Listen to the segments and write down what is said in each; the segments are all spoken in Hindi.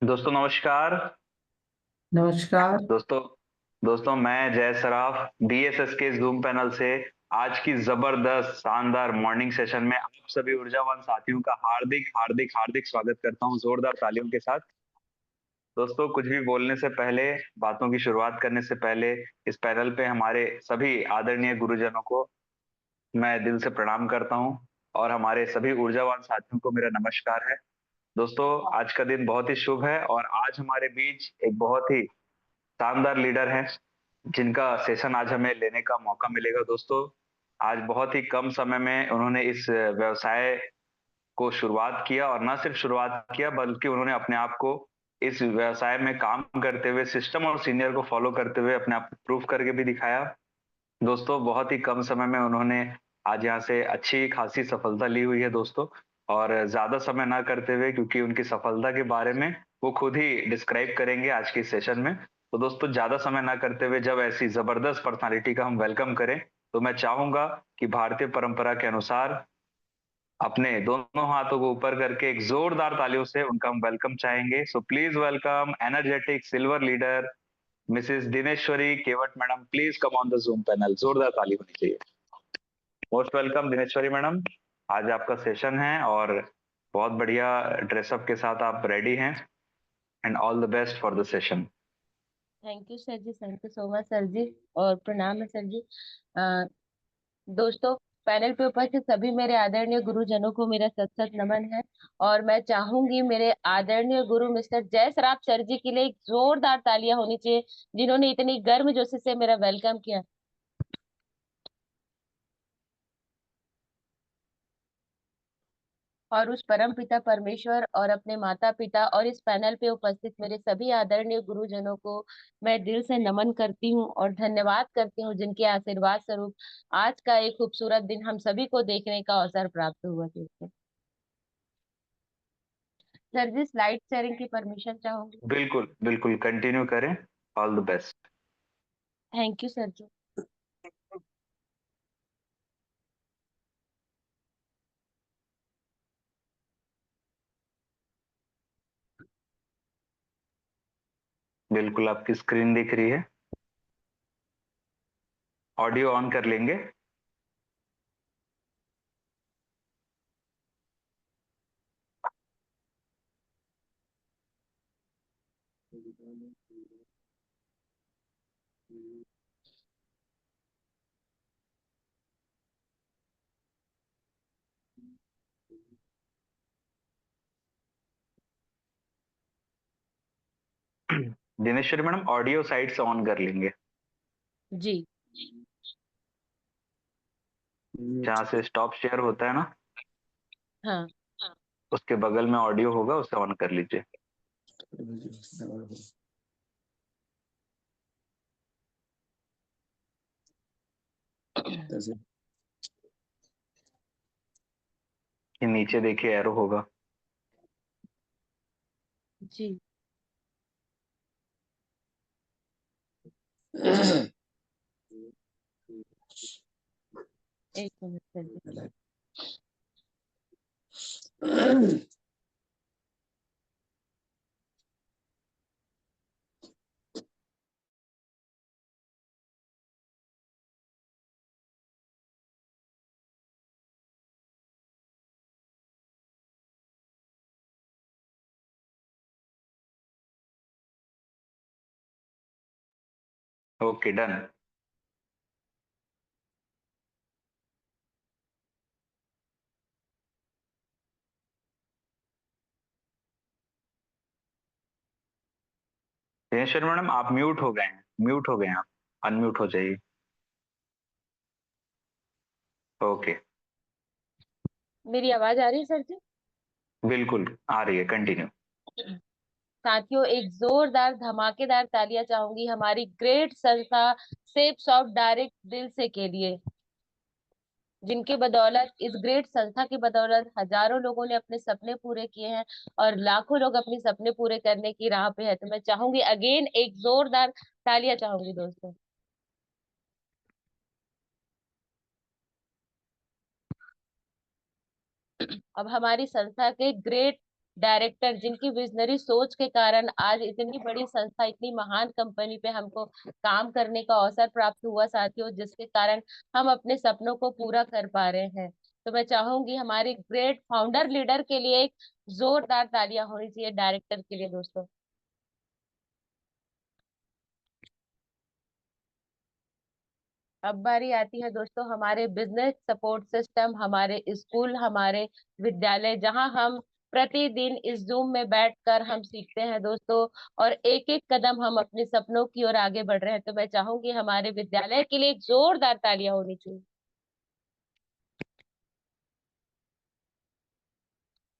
दोस्तों नमस्कार। नमस्कार। दोस्तों दोस्तों मैं जय सराफ डीएसएस के जूम पैनल से आज की जबरदस्त शानदार मॉर्निंग सेशन में आप सभी ऊर्जावान साथियों का हार्दिक हार्दिक हार्दिक स्वागत करता हूं जोरदार तालियों के साथ। दोस्तों कुछ भी बोलने से पहले, बातों की शुरुआत करने से पहले इस पैनल पे हमारे सभी आदरणीय गुरुजनों को मैं दिल से प्रणाम करता हूं और हमारे सभी ऊर्जावान साथियों को मेरा नमस्कार है। दोस्तों आज का दिन बहुत ही शुभ है और आज हमारे बीच एक बहुत ही शानदार लीडर हैं जिनका सेशन आज हमें लेने का मौका मिलेगा। दोस्तों आज बहुत ही कम समय में उन्होंने इस व्यवसाय को शुरुआत किया और न सिर्फ शुरुआत किया बल्कि उन्होंने अपने आप को इस व्यवसाय में काम करते हुए सिस्टम और सीनियर को फॉलो करते हुए अपने आप को प्रूव करके भी दिखाया। दोस्तों बहुत ही कम समय में उन्होंने आज यहाँ से अच्छी खासी सफलता ली हुई है दोस्तों। और ज्यादा समय ना करते हुए, क्योंकि उनकी सफलता के बारे में वो खुद ही डिस्क्राइब करेंगे आज की सेशन में, तो दोस्तों ज्यादा समय ना करते हुए जब ऐसी जबरदस्त पर्सनालिटी का हम वेलकम करें तो मैं चाहूंगा कि भारतीय परंपरा के अनुसार अपने दोनों हाथों को ऊपर करके एक जोरदार तालियों से उनका हम वेलकम चाहेंगे। So please welcome energetic silver leader Mrs Dineshwari Kewat madam. Please come on the Zoom panel, जोरदार ताली होनी चाहिए। Most welcome Dineshwari madam. आज आपका सेशन है और बहुत बढ़िया ड्रेसअप के साथ आप रेडी हैं and all the best for the session. Thank you sir ji, thank you so much sir ji. और प्रणाम है सर जी। अ, दोस्तों, पैनल पे उपस्थित सभी मेरे आदरणीय गुरुजनों को मेरा सत सत नमन है। और मैं चाहूंगी मेरे आदरणीय गुरु मिस्टर जय सराफ सर जी के लिए एक जोरदार तालियां होनी चाहिए, जिन्होंने इतनी गर्मजोशी से मेरा वेलकम किया। और उस परम पिता परमेश्वर और अपने माता पिता और इस पैनल पे उपस्थित मेरे सभी आदरणीय गुरुजनों को मैं दिल से नमन करती हूँ और धन्यवाद करती हूँ, जिनके आशीर्वाद स्वरूप आज का एक खूबसूरत दिन हम सभी को देखने का अवसर प्राप्त हुआ। सर जी, स्लाइड शेयरिंग की परमिशन चाहूंगी। बिल्कुल बिल्कुल कंटिन्यू करें। All the best. Thank you sir ji. बिल्कुल आपकी स्क्रीन दिख रही है। ऑडियो ऑन कर लेंगे। दिनेश्वरी मैडम ऑडियो साइड से ऑन कर लेंगे। जी। जहाँ से स्टॉप शेयर होता है ना, हाँ। उसके बगल में ऑडियो होगा, उसे ऑन कर लीजिए। ये नीचे देखिए एरो होगा। जी। एक minute sir ji. Okay done. Dineshwari madam आप म्यूट हो गए हैं, म्यूट हो गए हैं आप, अनम्यूट हो जाइए। ओके। मेरी आवाज आ रही है सर जी? बिल्कुल आ रही है, कंटिन्यू। साथियों, एक जोरदार धमाकेदार तालियां चाहूंगी हमारी ग्रेट संस्था सेफ सॉफ्ट डायरेक्ट दिल से के लिए, जिनके बदौलत, इस ग्रेट संस्था की बदौलत हजारों लोगों ने अपने सपने पूरे किए हैं और लाखों लोग अपने सपने पूरे करने की राह पे है। तो मैं चाहूंगी अगेन एक जोरदार तालियां चाहूंगी दोस्तों। अब हमारी संस्था के ग्रेट डायरेक्टर, जिनकी विजनरी सोच के कारण आज इतनी बड़ी संस्था, इतनी महान कंपनी पे हमको काम करने का अवसर प्राप्त हुआ साथियों, जिसके कारण हम अपने सपनों को पूरा कर पा रहे हैं। तो मैं चाहूंगी हमारे ग्रेट फाउंडर लीडर के लिए एक जोरदार तालियां होनी चाहिए, डायरेक्टर के लिए दोस्तों। अब बारी आती है दोस्तों हमारे बिजनेस सपोर्ट सिस्टम, हमारे स्कूल, हमारे विद्यालय, जहां हम प्रतिदिन इस जूम में बैठकर हम सीखते हैं दोस्तों, और एक एक कदम हम अपने सपनों की ओर आगे बढ़ रहे हैं। तो मैं चाहूंगी हमारे विद्यालय के लिए एक जोरदार तालियां होनी चाहिए।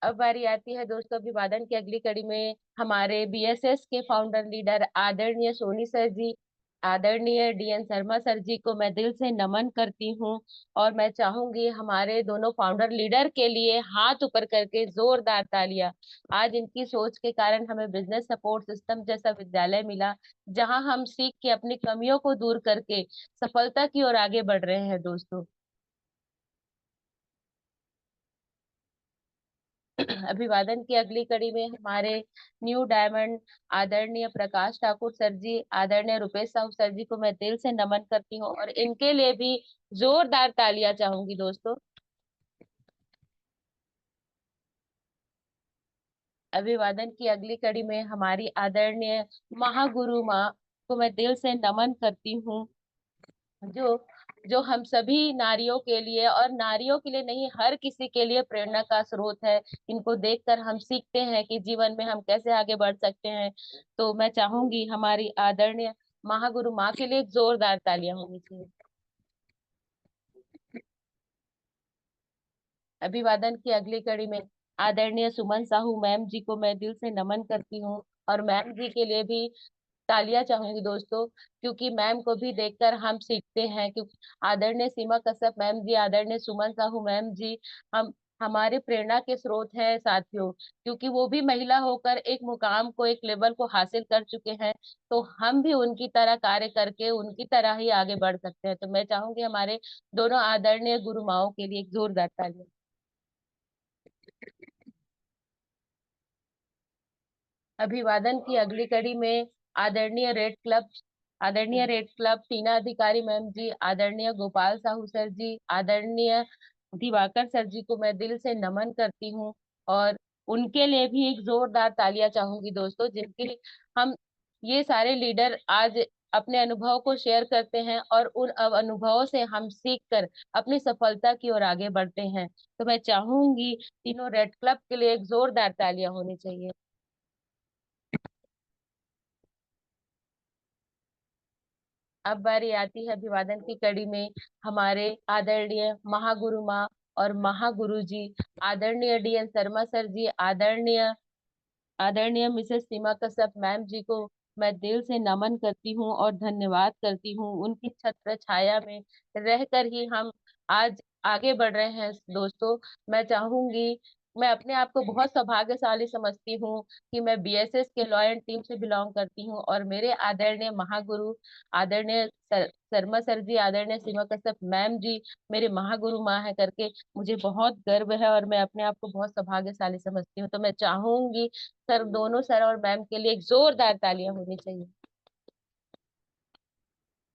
अब बारी आती है दोस्तों अभिवादन की अगली कड़ी में हमारे बीएसएस के फाउंडर लीडर आदरणीय सोनी सर जी, आदरणीय डीएन शर्मा सर जी को मैं दिल से नमन करती हूँ। और मैं चाहूंगी हमारे दोनों फाउंडर लीडर के लिए हाथ ऊपर करके जोरदार तालियां। आज इनकी सोच के कारण हमें बिजनेस सपोर्ट सिस्टम जैसा विद्यालय मिला, जहां हम सीख के अपनी कमियों को दूर करके सफलता की ओर आगे बढ़ रहे हैं दोस्तों। अभिवादन की अगली कड़ी में हमारे न्यू डायमंड आदरणीय प्रकाश ठाकुर सर जी, आदरणीय रुपेश साहू सर जी को मैं दिल से नमन करती हूँ, और इनके लिए भी जोरदार तालियां चाहूंगी दोस्तों। अभिवादन की अगली कड़ी में हमारी आदरणीय महागुरु माँ को मैं दिल से नमन करती हूँ, जो जो हम सभी नारियों के लिए, और नारियों के लिए नहीं, हर किसी के लिए प्रेरणा का स्रोत है। इनको देखकर हम सीखते हैं कि जीवन में हम कैसे आगे बढ़ सकते हैं। तो मैं चाहूंगी हमारी आदरणीय महागुरु माँ के लिए एक जोरदार तालियां होनी चाहिए। अभिवादन की अगली कड़ी में आदरणीय सुमन साहू मैम जी को मैं दिल से नमन करती हूँ, और मैम जी के लिए भी तालियां चाहूंगी दोस्तों, क्योंकि मैम को भी देखकर हम सीखते हैं। क्योंकि आदरणीय सीमा कश्यप मैम जी, आदरणीय सुमन साहू मैम जी, हम हमारे प्रेरणा के स्रोत हैं साथियों, क्योंकि वो भी महिला होकर एक मुकाम को, एक लेवल को हासिल कर चुके हैं। तो हम भी उनकी तरह कार्य करके उनकी तरह ही आगे बढ़ सकते हैं। तो मैं चाहूंगी हमारे दोनों आदरणीय गुरुमाओं के लिए एक जोरदार तालियां। अभिवादन की अगली कड़ी में आदरणीय रेड क्लब, आदरणीय रेड क्लब टीना अधिकारी मैम जी, आदरणीय गोपाल साहू सर जी, आदरणीय दिवाकर सर जी को मैं दिल से नमन करती हूँ, और उनके लिए भी एक जोरदार तालियां चाहूंगी दोस्तों, जिनके हम ये सारे लीडर आज अपने अनुभव को शेयर करते हैं, और उन अनुभवों से हम सीख कर अपनी सफलता की ओर आगे बढ़ते हैं। तो मैं चाहूंगी तीनों रेड क्लब के लिए एक जोरदार तालियां होनी चाहिए। अब बारी आती है अभिवादन की कड़ी में हमारे आदरणीय महागुरु माँ और महागुरु जी, आदरणीय डीएन शर्मा सर जी, आदरणीय आदरणीय मिसेस सीमा कश्यप मैम जी को मैं दिल से नमन करती हूँ और धन्यवाद करती हूँ। उनकी छत्र छाया में रहकर ही हम आज आगे बढ़ रहे हैं दोस्तों। मैं चाहूंगी, मैं अपने आप को बहुत सौभाग्यशाली समझती हूँ कि मैं बीएसएस के लॉ एंड टीम से बिलोंग करती हूँ, और मेरे आदरणीय महागुरु, आदरणीय शर्मा सर जी, आदरणीय सीमा कश्यप मैम जी मेरे महागुरु माँ है करके मुझे बहुत गर्व है, और मैं अपने आप को बहुत सौभाग्यशाली समझती हूँ। तो मैं चाहूंगी सर, दोनों सर और मैम के लिए एक जोरदार तालियां होनी चाहिए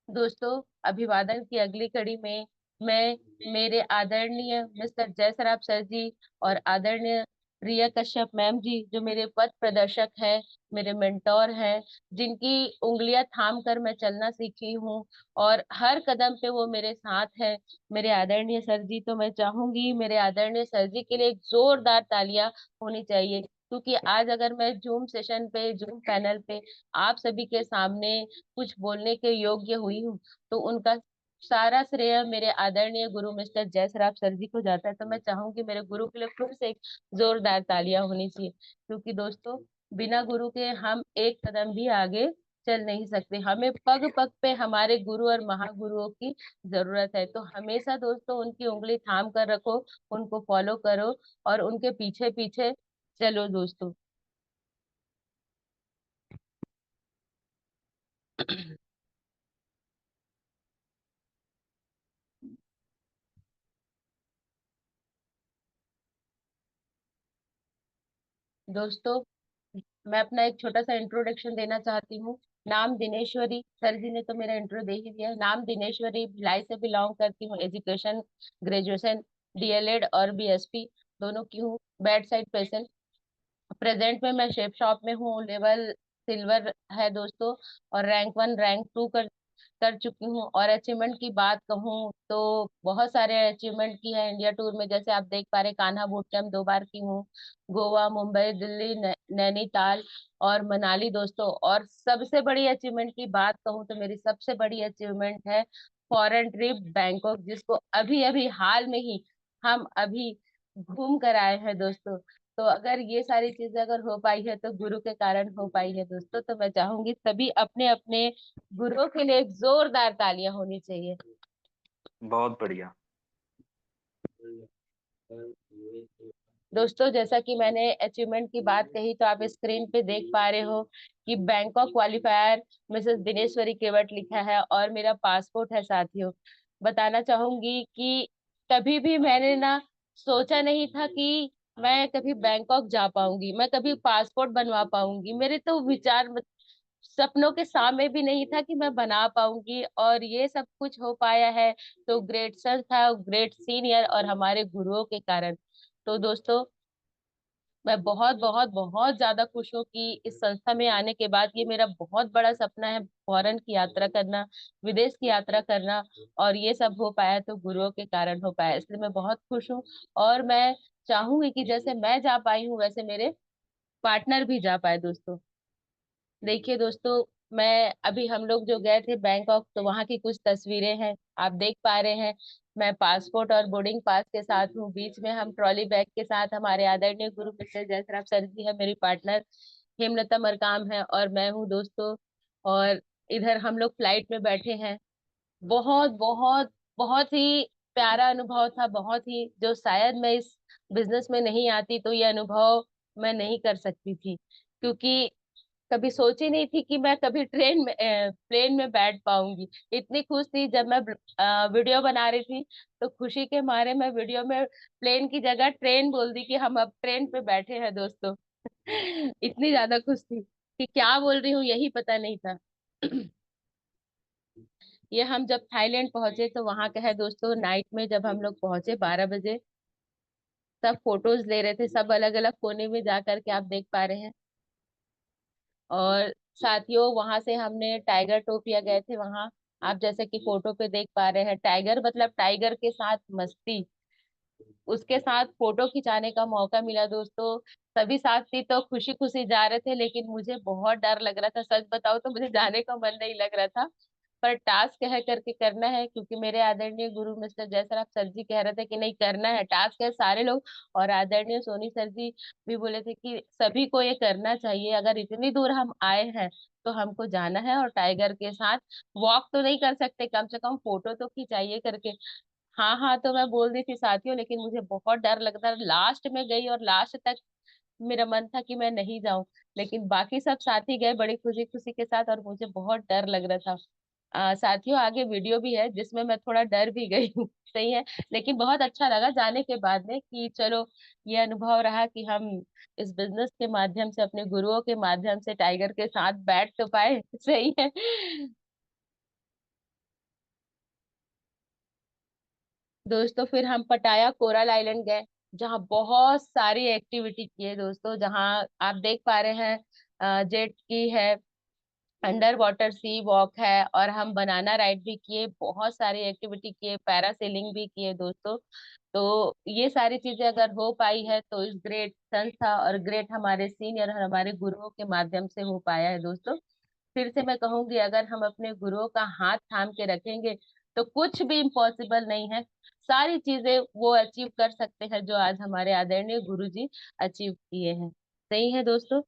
दोस्तों। अभिवादन की अगली कड़ी में मैं मेरे आदरणीय मिस्टर जय सराफ सर जी और आदरणीय रिया कश्यप मैम जी, जो मेरे पथ प्रदर्शक हैं, मेरे मेंटोर हैं, जिनकी उंगलियां थाम कर मैं चलना सीखी हूँ, और हर कदम पे वो मेरे साथ है, मेरे आदरणीय सर जी। तो मैं चाहूंगी मेरे आदरणीय सर जी के लिए एक जोरदार तालियां होनी चाहिए, क्योंकि आज अगर मैं जूम सेशन पे, जूम पैनल पे आप सभी के सामने कुछ बोलने के योग्य हुई हूँ, तो उनका सारा श्रेय मेरे आदरणीय गुरु मिस्टर जयसराफ सर जी को जाता है। तो मैं चाहूंगी मेरे गुरु के लिए फिर से एक जोरदार तालियां होनी चाहिए, क्योंकि दोस्तों बिना गुरु के हम एक कदम भी आगे चल नहीं सकते। हमें पग पग पे हमारे गुरु और महागुरुओं की जरूरत है। तो हमेशा दोस्तों उनकी उंगली थाम कर रखो, उनको फॉलो करो, और उनके पीछे पीछे चलो दोस्तों। दोस्तों, मैं अपना एक छोटा सा इंट्रोडक्शन देना चाहती हूँ। नाम दिनेश्वरी, सर जी ने तो मेरा इंट्रो दे ही दिया है। नाम दिनेश्वरी, भिलाई से बिलोंग करती हूँ। एजुकेशन ग्रेजुएशन डीएलएड और बीएसपी दोनों की हूँ। Bed side patient. प्रेजेंट में मैं शेफ शॉप में हूँ। लेवल सिल्वर है दोस्तों, और रैंक 1 रैंक 2 कर चुकी हूँ। और अचीवमेंट की बात कहूँ तो बहुत सारे अचीवमेंट की है इंडिया टूर में। जैसे आप देख पा रहे, कान्हा बूट कैंप 2 बार की हूँ। गोवा, मुंबई, दिल्ली, नैनीताल और मनाली दोस्तों। और सबसे बड़ी अचीवमेंट की बात कहूँ तो मेरी सबसे बड़ी अचीवमेंट है फॉरेन ट्रिप बैंकॉक, जिसको अभी अभी हाल में ही हम अभी घूम कर आए हैं दोस्तों। तो अगर ये सारी चीजें अगर हो पाई है तो गुरु के कारण हो पाई है दोस्तों। तो मैं चाहूंगी सभी अपने अपने गुरुओं के लिए एक जोरदार तालियां होनी चाहिए। बहुत बढ़िया। दोस्तों, जैसा कि मैंने अचीवमेंट की बात कही तो आप स्क्रीन पे देख पा रहे हो कि बैंकॉक क्वालिफायर मिसेस दिनेश्वरी केवट लिखा है और मेरा पासपोर्ट है साथियों। बताना चाहूंगी कि कभी भी मैंने ना सोचा नहीं था कि मैं कभी बैंकॉक जा पाऊंगी, मैं कभी पासपोर्ट बनवा पाऊंगी। मेरे तो विचार सपनों के सामने भी नहीं था कि मैं बना पाऊंगी, और ये सब कुछ हो पाया है तो ग्रेट सर था, ग्रेट सीनियर और हमारे गुरुओं के कारण। तो दोस्तों, मैं बहुत बहुत बहुत ज्यादा खुश हूँ कि इस संस्था में आने के बाद ये मेरा बहुत बड़ा सपना है, फॉरेन की यात्रा करना, विदेश की यात्रा करना। और ये सब हो पाया तो गुरुओं के कारण हो पाया, इसलिए मैं बहुत खुश हूँ। और मैं चाहूंगी कि जैसे मैं जा पाई हूँ वैसे मेरे पार्टनर भी जा पाए दोस्तों। देखिए दोस्तों, मैं अभी हम लोग जो गए थे बैंकॉक, तो वहाँ की कुछ तस्वीरें हैं, आप देख पा रहे हैं। मैं पासपोर्ट और बोर्डिंग पास के साथ हूँ। बीच में हम ट्रॉली बैग के साथ हमारे आदरणीय गुरु मिस्टर जयसराफ सर जी है, मेरी पार्टनर हेमलता मरकाम है और मैं हूँ दोस्तों। और इधर हम लोग फ्लाइट में बैठे हैं। बहुत बहुत बहुत ही प्यारा अनुभव था, बहुत ही, जो शायद मैं इस बिजनेस में नहीं आती तो ये अनुभव मैं नहीं कर सकती थी। क्योंकि कभी सोची नहीं थी कि मैं कभी प्लेन में बैठ पाऊंगी। इतनी खुश थी जब मैं वीडियो बना रही थी, तो खुशी के मारे मैं वीडियो में प्लेन की जगह ट्रेन बोल दी कि हम अब ट्रेन पे बैठे हैं दोस्तों। इतनी ज्यादा खुश थी कि क्या बोल रही हूँ यही पता नहीं था। ये हम जब थाईलैंड पहुंचे तो वहां का है दोस्तों, नाइट में जब हम लोग पहुंचे 12 बजे, सब फोटोज ले रहे थे, सब अलग अलग कोने में जा करके, आप देख पा रहे हैं। और साथियों, वहां से हमने टाइगर टोपिया गए थे वहां। आप जैसे कि फोटो पे देख पा रहे हैं, टाइगर मतलब टाइगर के साथ मस्ती, उसके साथ फोटो खिंचाने का मौका मिला दोस्तों। सभी साथी तो खुशी खुशी जा रहे थे, लेकिन मुझे बहुत डर लग रहा था। सच बताओ तो मुझे जाने का मन नहीं लग रहा था, पर टास्क है करके करना है, क्योंकि मेरे आदरणीय गुरु मिस्टर जयसराफ सर जी कह रहे थे कि नहीं करना है, टास्क है सारे लोग। और आदरणीय सोनी सर जी भी बोले थे कि सभी को ये करना चाहिए, अगर इतनी दूर हम आए हैं तो हमको जाना है और टाइगर के साथ वॉक तो नहीं कर सकते, कम से कम फोटो तो खिंचाइए करके। हाँ हाँ तो मैं बोल दी थी साथियों, लेकिन मुझे बहुत डर लगता, लास्ट में गई और लास्ट तक मेरा मन था कि मैं नहीं जाऊं। लेकिन बाकी सब साथी गए बड़ी खुशी खुशी के साथ, और मुझे बहुत डर लग रहा था। साथियों, आगे वीडियो भी है जिसमें मैं थोड़ा डर भी गई हूँ। सही है। लेकिन बहुत अच्छा लगा जाने के बाद में कि चलो, ये अनुभव रहा कि हम इस बिजनेस के माध्यम से, अपने गुरुओं के माध्यम से टाइगर के साथ बैठ तो पाए। सही है। दोस्तों, फिर हम पटाया कोरल आइलैंड गए, जहाँ बहुत सारी एक्टिविटी की है दोस्तों। जहाँ आप देख पा रहे हैं, जेट की है, अंडर वाटर सी वॉक है, और हम बनाना राइड भी किए, बहुत सारी एक्टिविटी किए, पैरासेलिंग भी किए दोस्तों। तो ये सारी चीजें अगर हो पाई है तो इस ग्रेट संस्था और ग्रेट हमारे सीनियर और हमारे गुरुओं के माध्यम से हो पाया है दोस्तों। फिर से मैं कहूंगी, अगर हम अपने गुरुओं का हाथ थाम के रखेंगे तो कुछ भी इम्पॉसिबल नहीं है। सारी चीजें वो अचीव कर सकते हैं जो आज हमारे आदरणीय गुरु जी अचीव किए हैं। सही है दोस्तों।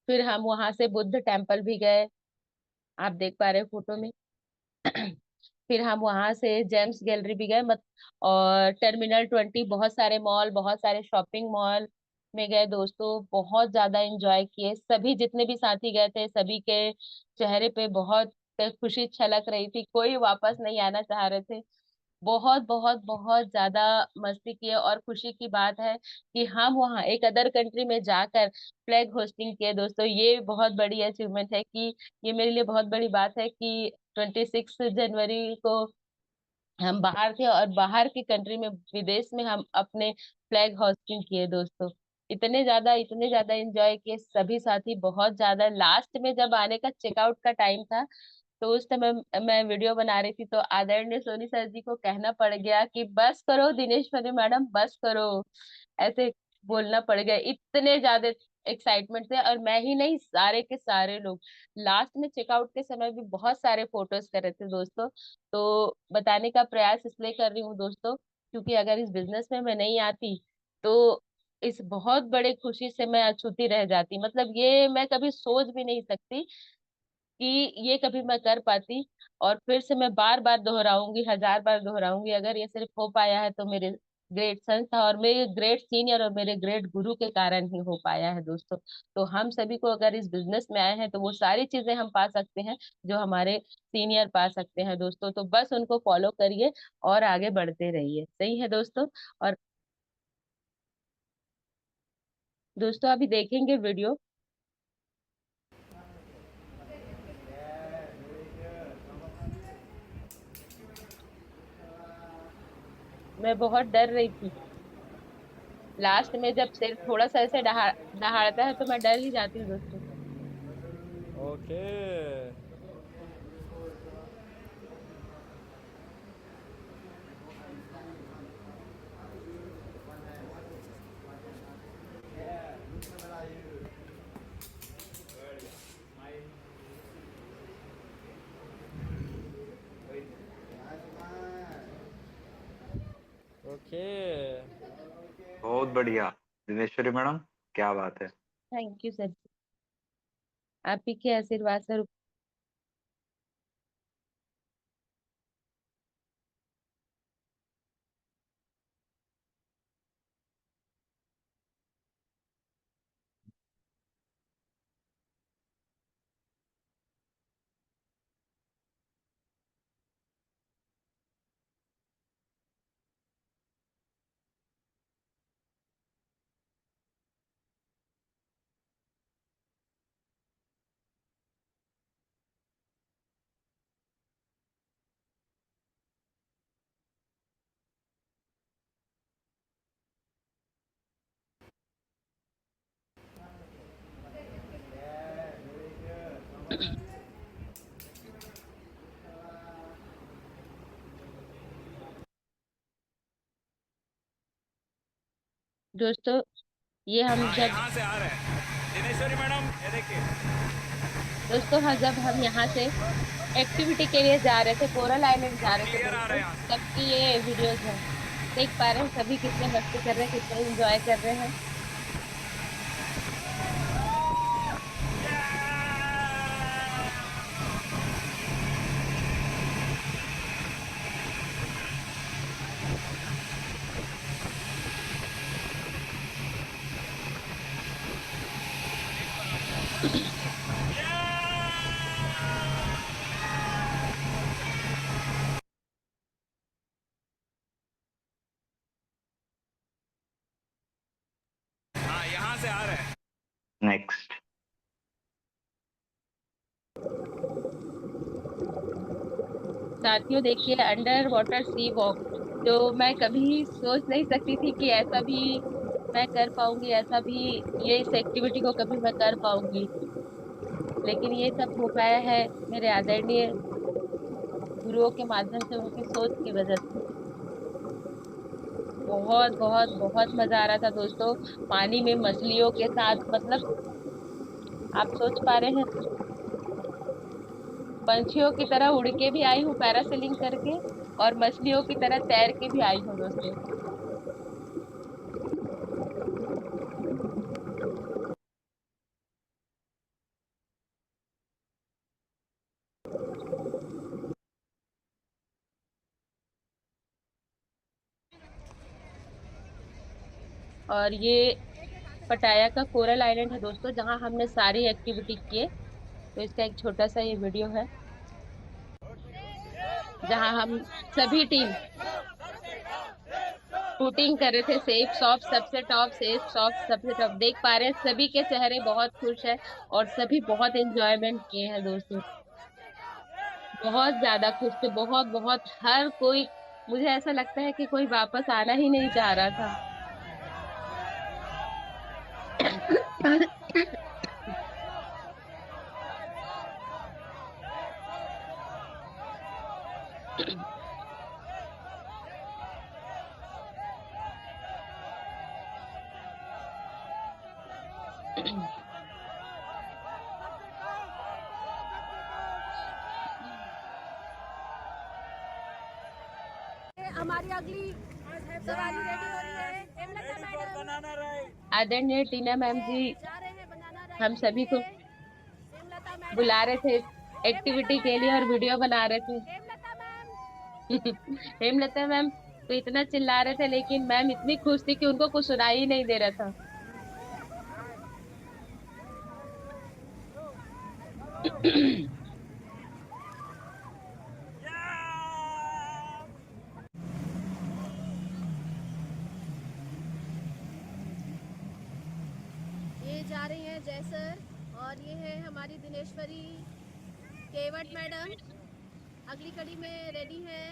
फिर हम वहां से बुद्ध टेम्पल भी गए, आप देख पा रहे हैं फोटो में। फिर हम वहां से जेम्स गैलरी भी गए और टर्मिनल 20, बहुत सारे मॉल, बहुत सारे शॉपिंग मॉल में गए दोस्तों। बहुत ज्यादा एंजॉय किए, सभी जितने भी साथी गए थे सभी के चेहरे पे बहुत खुशी छलक रही थी, कोई वापस नहीं आना चाह रहे थे। बहुत बहुत बहुत ज्यादा मस्ती किए। और खुशी की बात है कि हम वहाँ एक अदर कंट्री में जाकर फ्लैग होस्टिंग किए दोस्तों। ये बहुत बड़ी अचीवमेंट है कि ये मेरे लिए बहुत बड़ी बात है कि 26 जनवरी को हम बाहर थे और बाहर की कंट्री में, विदेश में हम अपने फ्लैग होस्टिंग किए दोस्तों। इतने ज्यादा एंजॉय किए सभी साथी, बहुत ज्यादा। लास्ट में जब आने का चेकआउट का टाइम था, तो उस समय मैं वीडियो बना रही थी, तो आदरणीय सोनी सर जी को कहना पड़ गया कि बस करो दिनेश्वरी मैडम, बस करो, ऐसे बोलना पड़ गया। इतने ज्यादा एक्साइटमेंट थे, और मैं ही नहीं, सारे के सारे लोग। लास्ट में चेकआउट के समय भी बहुत सारे फोटोज कर रहे थे दोस्तों। तो बताने का प्रयास इसलिए कर रही हूँ दोस्तों, क्योंकि अगर इस बिजनेस में मैं नहीं आती, तो इस बहुत बड़े खुशी से मैं अछूती रह जाती। मतलब ये मैं कभी सोच भी नहीं सकती कि ये कभी मैं कर पाती। और फिर से मैं बार बार दोहराऊंगी, हजार बार दोहराऊंगी, अगर ये सिर्फ हो पाया है तो मेरे ग्रेट संस्था और मेरे ग्रेट सीनियर और मेरे ग्रेट गुरु के कारण ही हो पाया है दोस्तों। तो हम सभी को, अगर इस बिजनेस में आए हैं, तो वो सारी चीजें हम पा सकते हैं जो हमारे सीनियर पा सकते हैं दोस्तों। तो बस उनको फॉलो करिए और आगे बढ़ते रहिए, सही है दोस्तों। और दोस्तों अभी देखेंगे वीडियो। मैं बहुत डर रही थी, लास्ट में जब सिर थोड़ा सा ऐसे दहाड़ता है तो मैं डर ही जाती हूँ दोस्तों। ओके। ओके। बहुत बढ़िया दिनेश्वरी मैडम, क्या बात है। थैंक यू सर, आप ही के आशीर्वाद सर। दोस्तों ये हम हाँ, जब यहाँ से आ रहे हैं दिनेश्वरी मैडम, ये देखिए। दोस्तों हाँ, जब हम यहाँ से एक्टिविटी के लिए जा रहे थे, कोरल आइलैंड जा अब रहे थे क्लियर आ रहे दोस्तों, हैं यहाँ से। तब की ये वीडियोस है। देख पा रहे हैं सभी कितने मस्ती कर रहे हैं, कितने एंजॉय कर रहे हैं। हाँ, यहाँ से आ रहे हैं। नेक्स्ट। साथियों देखिए, अंडर वाटर सी वॉक, जो मैं कभी सोच नहीं सकती थी कि ऐसा भी मैं कर पाऊंगी, ऐसा भी ये इस एक्टिविटी को कभी मैं कर पाऊंगी। लेकिन ये सब हो पाया है मेरे आदरणीय गुरुओं के माध्यम से, उनकी सोच की वजह से। बहुत बहुत बहुत मजा आ रहा था दोस्तों, पानी में मछलियों के साथ। मतलब आप सोच पा रहे हैं, पंछियों की तरह उड़ के भी आई हूँ पैरासेलिंग करके, और मछलियों की तरह तैर के भी आई हूँ दोस्तों। और ये पटाया का कोरल आइलैंड है दोस्तों, जहाँ हमने सारी एक्टिविटी किए। तो इसका एक छोटा सा ये वीडियो है, जहाँ हम सभी टीम शूटिंग कर रहे थे। सेफ सॉफ्ट सबसे टॉप, सेफ सॉफ्ट सबसे टॉप। देख पा रहे हैं सभी के चेहरे बहुत खुश है और सभी बहुत एंजॉयमेंट किए हैं दोस्तों। बहुत ज्यादा खुश थे, बहुत बहुत, हर कोई। मुझे ऐसा लगता है कि कोई वापस आना ही नहीं चाह रहा था। हमारी अगली सवारी रेडी हो रही है। हेमलता मैडम बनाना राइट। आदरणीय टीना मैम जी जा रहे हैं बनाना राइड हम के सभी को लिए। हेमलता मैडम, बुला रहे थे हेमलता एक्टिविटी के लिए और वीडियो मैडम, बना रहे थे। हेमलता मैम। हेमलता मैम तो इतना चिल्ला रहे थे, लेकिन मैम इतनी खुश थी कि उनको कुछ सुनाई ही नहीं दे रहा था। ये जा रही हैं जयसर और ये है हमारी दिनेश्वरी केवट मैडम। अगली कड़ी में रेडी है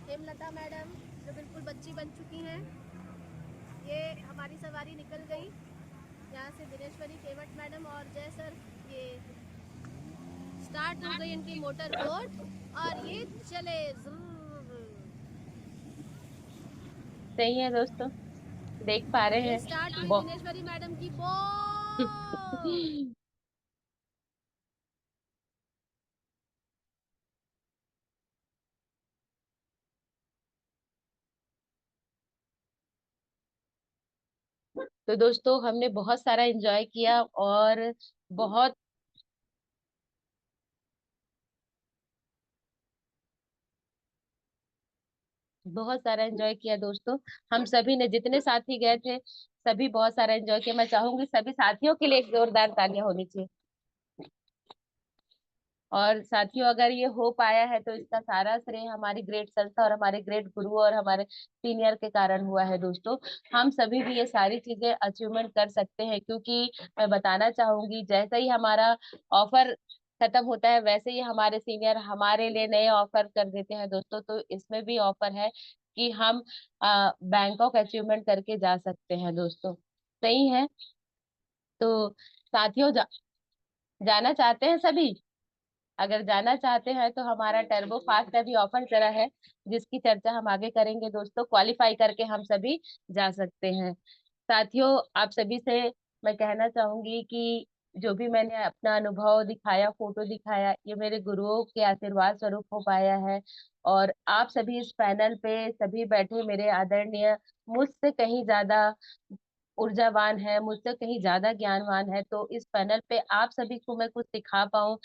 हेमलता मैडम जो बिल्कुल बच्ची बन चुकी हैं। ये हमारी सवारी निकल गई यहाँ से। दिनेश्वरी केवट मैडम और जयसर ये स्टार्ट हो गई इनकी मोटर बोट और ये चले ज़ुर्र। सही है दोस्तों, देख पा रहे ये हैं। स्टार्ट हुई बहुत दिनेश्वरी मैडम की बोट। तो दोस्तों हमने बहुत सारा एंजॉय किया और बहुत बहुत सारा एंजॉय किया दोस्तों। हम सभी ने, जितने साथी गए थे, सभी बहुत सारा एंजॉय किया। मैं चाहूंगी सभी साथियों के लिए एक जोरदार तालियां होनी चाहिए। और साथियों अगर ये हो पाया है तो इसका सारा श्रेय हमारी ग्रेट संस्था और हमारे ग्रेट गुरु और हमारे सीनियर के कारण हुआ है दोस्तों। हम सभी भी ये सारी चीजें अचीवमेंट कर सकते हैं, क्योंकि मैं बताना चाहूंगी जैसे ही हमारा ऑफर खत्म होता है वैसे ही हमारे सीनियर हमारे लिए नए ऑफर कर देते हैं दोस्तों। तो इसमें भी ऑफर है कि हम बैंकॉक अचीवमेंट करके जा सकते हैं दोस्तों। सही है। तो साथियों जाना चाहते हैं सभी? अगर जाना चाहते हैं तो हमारा टर्बो फास्ट अभी ऑफर चला है, जिसकी चर्चा हम आगे करेंगे दोस्तों। क्वालिफाई करके हम सभी जा सकते हैं। साथियों आप सभी से मैं कहना चाहूंगी कि जो भी मैंने अपना अनुभव दिखाया, फोटो दिखाया, ये मेरे गुरुओं के आशीर्वाद स्वरूप हो पाया है। और आप सभी इस पैनल पे सभी बैठे मेरे आदरणीय, मुझसे कहीं ज्यादा ऊर्जावान है, मुझसे कहीं ज्यादा ज्ञानवान है। तो इस पैनल पे आप सभी को मैं कुछ सिखा पाऊं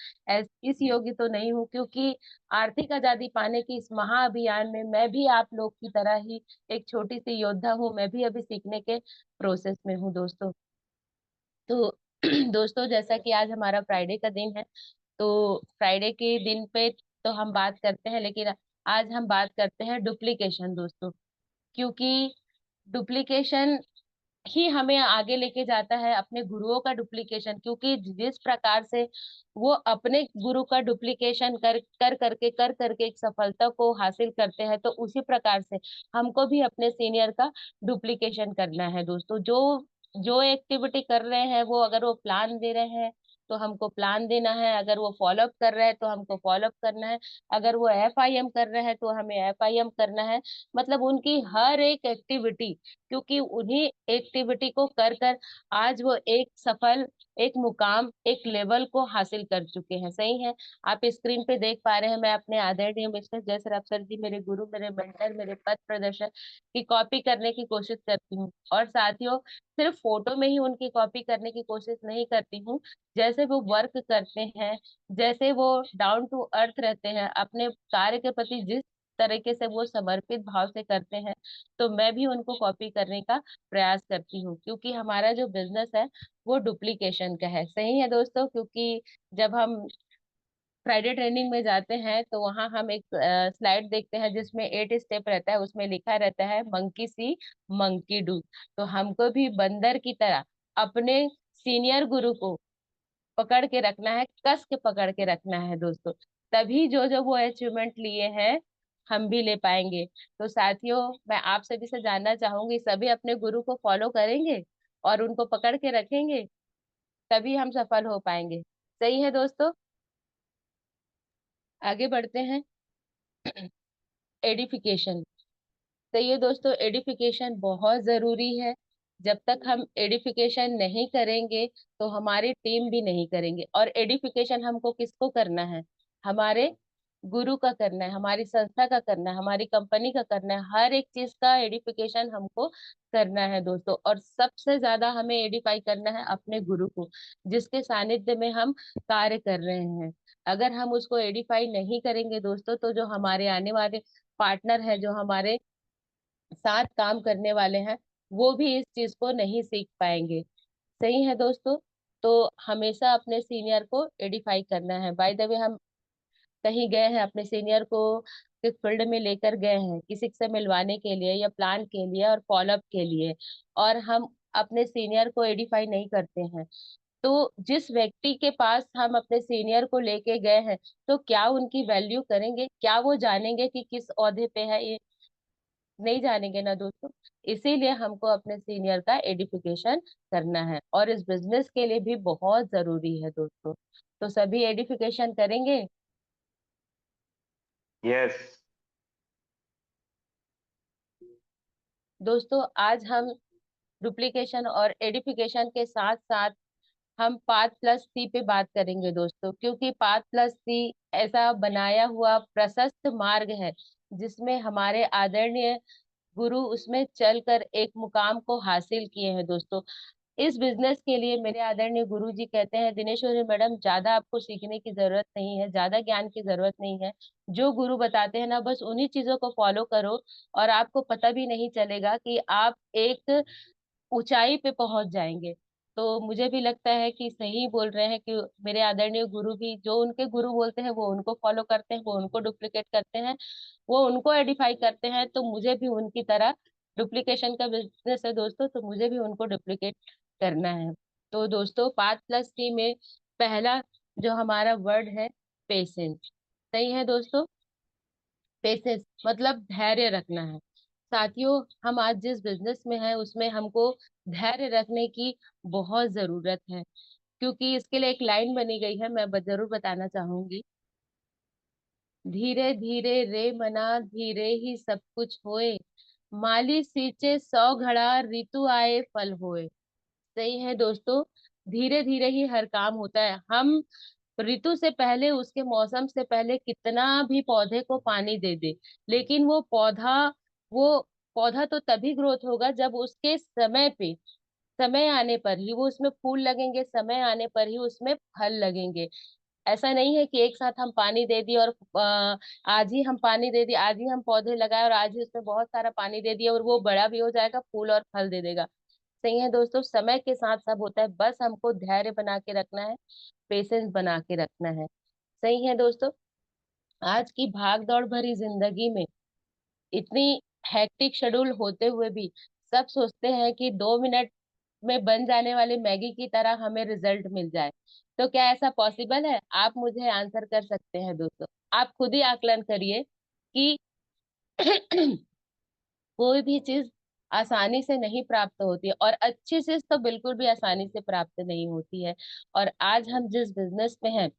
इस योग्य तो नहीं हूँ, क्योंकि आर्थिक आजादी पाने की इस महाअभियान में मैं भी आप लोग की तरह ही एक छोटी सी योद्धा हूँ। मैं भी अभी सीखने के प्रोसेस में हूँ दोस्तों। तो दोस्तों जैसा कि आज हमारा फ्राइडे का दिन है, तो फ्राइडे के दिन पे तो हम बात करते हैं, लेकिन आज हम बात करते हैं डुप्लीकेशन दोस्तों। क्योंकि डुप्लीकेशन ही हमें आगे लेके जाता है, अपने गुरुओं का डुप्लीकेशन। क्योंकि जिस प्रकार से वो अपने गुरु का डुप्लीकेशन कर करके एक सफलता को हासिल करते हैं, तो उसी प्रकार से हमको भी अपने सीनियर का डुप्लीकेशन करना है दोस्तों। जो जो एक्टिविटी कर रहे हैं वो, अगर वो प्लान दे रहे हैं तो हमको प्लान देना है, अगर वो फॉलोअप कर रहे हैं तो हमको फॉलोअप करना है, अगर वो FIM कर रहे हैं तो हमें FIM करना है। मतलब उनकी हर एक एक्टिविटी, क्योंकि उन्हीं एक्टिविटी को कर कर आज वो एक सफल, एक मुकाम, एक लेवल को हासिल कर चुके हैं। सही है। आप स्क्रीन पे देख पा रहे हैं, मैं अपने आदरणीय मिस्टर जयसर अफसर जी, मेरे गुरु, मेरे मेंटर, मेरे पथ प्रदर्शक की कॉपी करने की कोशिश करती हूँ। और साथियों सिर्फ फोटो में ही उनकी कॉपी करने की कोशिश नहीं करती हूँ। जैसे वो वर्क करते हैं, जैसे वो डाउन टू अर्थ रहते हैं, अपने कार्य के प्रति जिस तरीके से वो समर्पित भाव से करते हैं, तो मैं भी उनको कॉपी करने का प्रयास करती हूँ। क्योंकि हमारा जो बिजनेस है वो डुप्लीकेशन का है। सही है दोस्तों। क्योंकि जब हम फ्राइडे ट्रेनिंग में जाते हैं तो वहां हम एक स्लाइड देखते हैं जिसमें 8 स्टेप रहता है, उसमें लिखा रहता है मंकी सी मंकी डू। तो हमको भी बंदर की तरह अपने सीनियर गुरु को पकड़ के रखना है, कस के पकड़ के रखना है दोस्तों। तभी जो जो वो अचीवमेंट लिए हैं हम भी ले पाएंगे। तो साथियों, मैं आप सभी से जानना चाहूंगी, सभी अपने गुरु को फॉलो करेंगे और उनको पकड़ के रखेंगे, तभी हम सफल हो पाएंगे। सही है दोस्तों, आगे बढ़ते हैं। एडिफिकेशन। तो ये दोस्तों, एडिफिकेशन बहुत जरूरी है। जब तक हम एडिफिकेशन नहीं करेंगे तो हमारी टीम भी नहीं करेंगे। और एडिफिकेशन हमको किसको करना है? हमारे गुरु का करना है, हमारी संस्था का करना है, हमारी कंपनी का करना है। हर एक चीज का एडिफिकेशन हमको करना है दोस्तों। और सबसे ज्यादा हमें एडिफाई करना है अपने गुरु को, जिसके सानिध्य में हम कार्य कर रहे हैं। अगर हम उसको एडिफाई नहीं करेंगे दोस्तों, तो जो हमारे आने वाले पार्टनर है, जो हमारे साथ काम करने वाले हैं, वो भी इस चीज को नहीं सीख पाएंगे। सही है दोस्तों। तो हमेशा अपने सीनियर को एडिफाई करना है। बाय द वे, हम कहीं गए हैं, अपने सीनियर को किस फील्ड में लेकर गए हैं, किसी से मिलवाने के लिए या प्लान के लिए और फॉलोअप के लिए, और हम अपने सीनियर को एडिफाई नहीं करते हैं, तो जिस व्यक्ति के पास हम अपने सीनियर को लेके गए हैं, तो क्या उनकी वैल्यू करेंगे? क्या वो जानेंगे कि किस ओहदे पे है ये? नहीं जानेंगे ना दोस्तों। इसीलिए हमको अपने सीनियर का एडिफिकेशन करना है, और इस बिजनेस के लिए भी बहुत जरूरी है दोस्तों। तो सभी एडिफिकेशन करेंगे। यस। दोस्तों, आज हम डुप्लीकेशन और एडिफिकेशन के साथ साथ हम 5+C पे बात करेंगे दोस्तों, क्योंकि 5+C ऐसा बनाया हुआ प्रशस्त मार्ग है जिसमें हमारे आदरणीय गुरु उसमें चलकर एक मुकाम को हासिल किए हैं दोस्तों। इस बिजनेस के लिए मेरे आदरणीय गुरु जी कहते हैं, दिनेश्वरी मैडम, ज्यादा आपको सीखने की जरूरत नहीं है, ज्यादा ज्ञान की जरूरत नहीं है। जो गुरु बताते हैं ना, बस उन्हीं चीजों को फॉलो करो, और आपको पता भी नहीं चलेगा कि आप एक ऊंचाई पे पहुंच जाएंगे। तो मुझे भी लगता है कि सही बोल रहे हैं कि मेरे आदरणीय गुरु भी जो उनके गुरु बोलते हैं वो उनको फॉलो करते हैं, वो उनको डुप्लीकेट करते हैं, वो उनको एडिफाई करते हैं। तो मुझे भी उनकी तरह, डुप्लीकेशन का बिजनेस है दोस्तों, तो मुझे भी उनको डुप्लीकेट करना है। तो दोस्तों, 5+C में पहला जो हमारा वर्ड है, पेशेंस। सही है दोस्तों, पेशेंस मतलब धैर्य रखना है। साथियों, हम आज जिस बिजनेस में हैं उसमें हमको धैर्य रखने की बहुत जरूरत है, क्योंकि इसके लिए एक लाइन बनी गई है, मैं जरूर बताना चाहूंगी। धीरे धीरे रे मना, धीरे ही सब कुछ होए, माली सींचे 100 घड़ा, ऋतु आए फल होए। सही है दोस्तों, धीरे धीरे ही हर काम होता है। हम ऋतु से पहले, उसके मौसम से पहले कितना भी पौधे को पानी दे दे, लेकिन वो पौधा तो तभी ग्रोथ होगा जब उसके समय पे, समय आने पर ही वो उसमें फूल लगेंगे, समय आने पर ही उसमें फल लगेंगे। ऐसा नहीं है कि एक साथ हम पानी दे दिए और आज ही हम पानी दे दिए, आज ही हम पौधे लगाए और आज ही उसमें बहुत सारा पानी दे दिया और वो बड़ा भी हो जाएगा, फूल और फल दे देगा। सही है दोस्तों, समय के साथ सब होता है, बस हमको धैर्य बना के रखना है, पेशेंस बना के रखना है। सही है दोस्तों। आज की भाग दौड़ भरी जिंदगी में इतनी हैक्टिक शेड्यूल होते हुए भी सब सोचते हैं कि 2 मिनट में बन जाने वाली मैगी की तरह हमें रिजल्ट मिल जाए। तो क्या ऐसा पॉसिबल है? आप मुझे आंसर कर सकते हैं दोस्तों। आप खुद ही आकलन करिए कि कोई भी चीज आसानी से नहीं प्राप्त होती है, और अच्छी चीज तो बिल्कुल भी आसानी से प्राप्त नहीं होती है। और आज हम जिस बिजनेस में हैं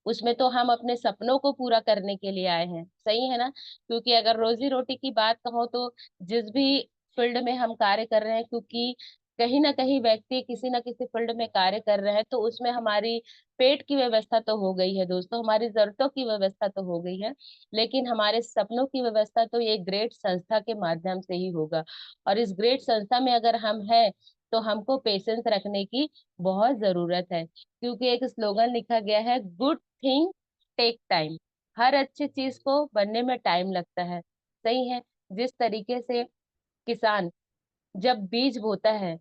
उसमें तो हम अपने सपनों को पूरा करने के लिए आए हैं। सही है ना? क्योंकि अगर रोजी रोटी की बात कहो तो जिस भी फील्ड में हम कार्य कर रहे हैं, क्योंकि कहीं ना कहीं व्यक्ति किसी ना किसी फील्ड में कार्य कर रहे हैं, तो उसमें हमारी पेट की व्यवस्था तो हो गई है दोस्तों, हमारी जरूरतों की व्यवस्था तो हो गई है, लेकिन हमारे सपनों की व्यवस्था तो ये ग्रेट संस्था के माध्यम से ही होगा। और इस ग्रेट संस्था में अगर हम हैं, तो हमको पेशेंस रखने की बहुत जरूरत है, क्योंकि एक स्लोगन लिखा गया है, गुड थिंग टेक टाइम। हर अच्छी चीज को बनने में टाइम लगता है। सही है। जिस तरीके से किसान जब बीज बोता है,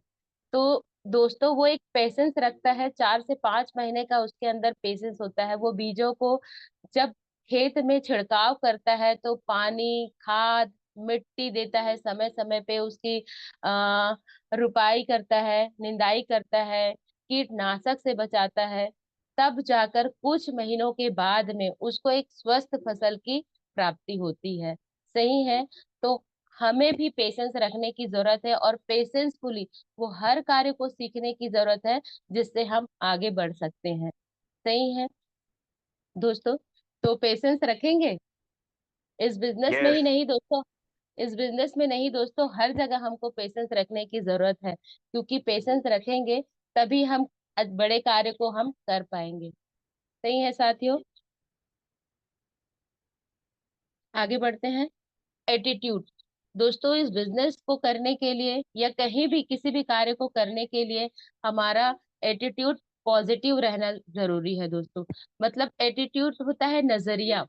तो दोस्तों वो एक पेशेंस रखता है, 4 से 5 महीने का उसके अंदर पेशेंस होता है। वो बीजों को जब खेत में छिड़काव करता है तो पानी, खाद, मिट्टी देता है, समय समय पे उसकी आ, रुपाई करता है, निंदाई करता है, कीटनाशक से बचाता है, तब जाकर कुछ महीनों के बाद में उसको एक स्वस्थ फसल की प्राप्ति होती है। सही है। तो हमें भी पेशेंस रखने की जरूरत है और पेशेंसफुली वो हर कार्य को सीखने की जरूरत है, जिससे हम आगे बढ़ सकते हैं। सही है दोस्तों। तो पेशेंस रखेंगे इस बिजनेस में ही यस। नहीं दोस्तों, इस बिजनेस में नहीं दोस्तों, हर जगह हमको पेशेंस रखने की जरूरत है, क्योंकि पेशेंस रखेंगे तभी हम बड़े कार्य को हम कर पाएंगे। सही है साथियों। आगे बढ़ते हैं। एटीट्यूड। दोस्तों इस बिजनेस को करने के लिए या कहीं भी किसी भी कार्य को करने के लिए हमारा एटीट्यूड पॉजिटिव रहना जरूरी है दोस्तों। मतलब एटीट्यूड होता है नजरिया।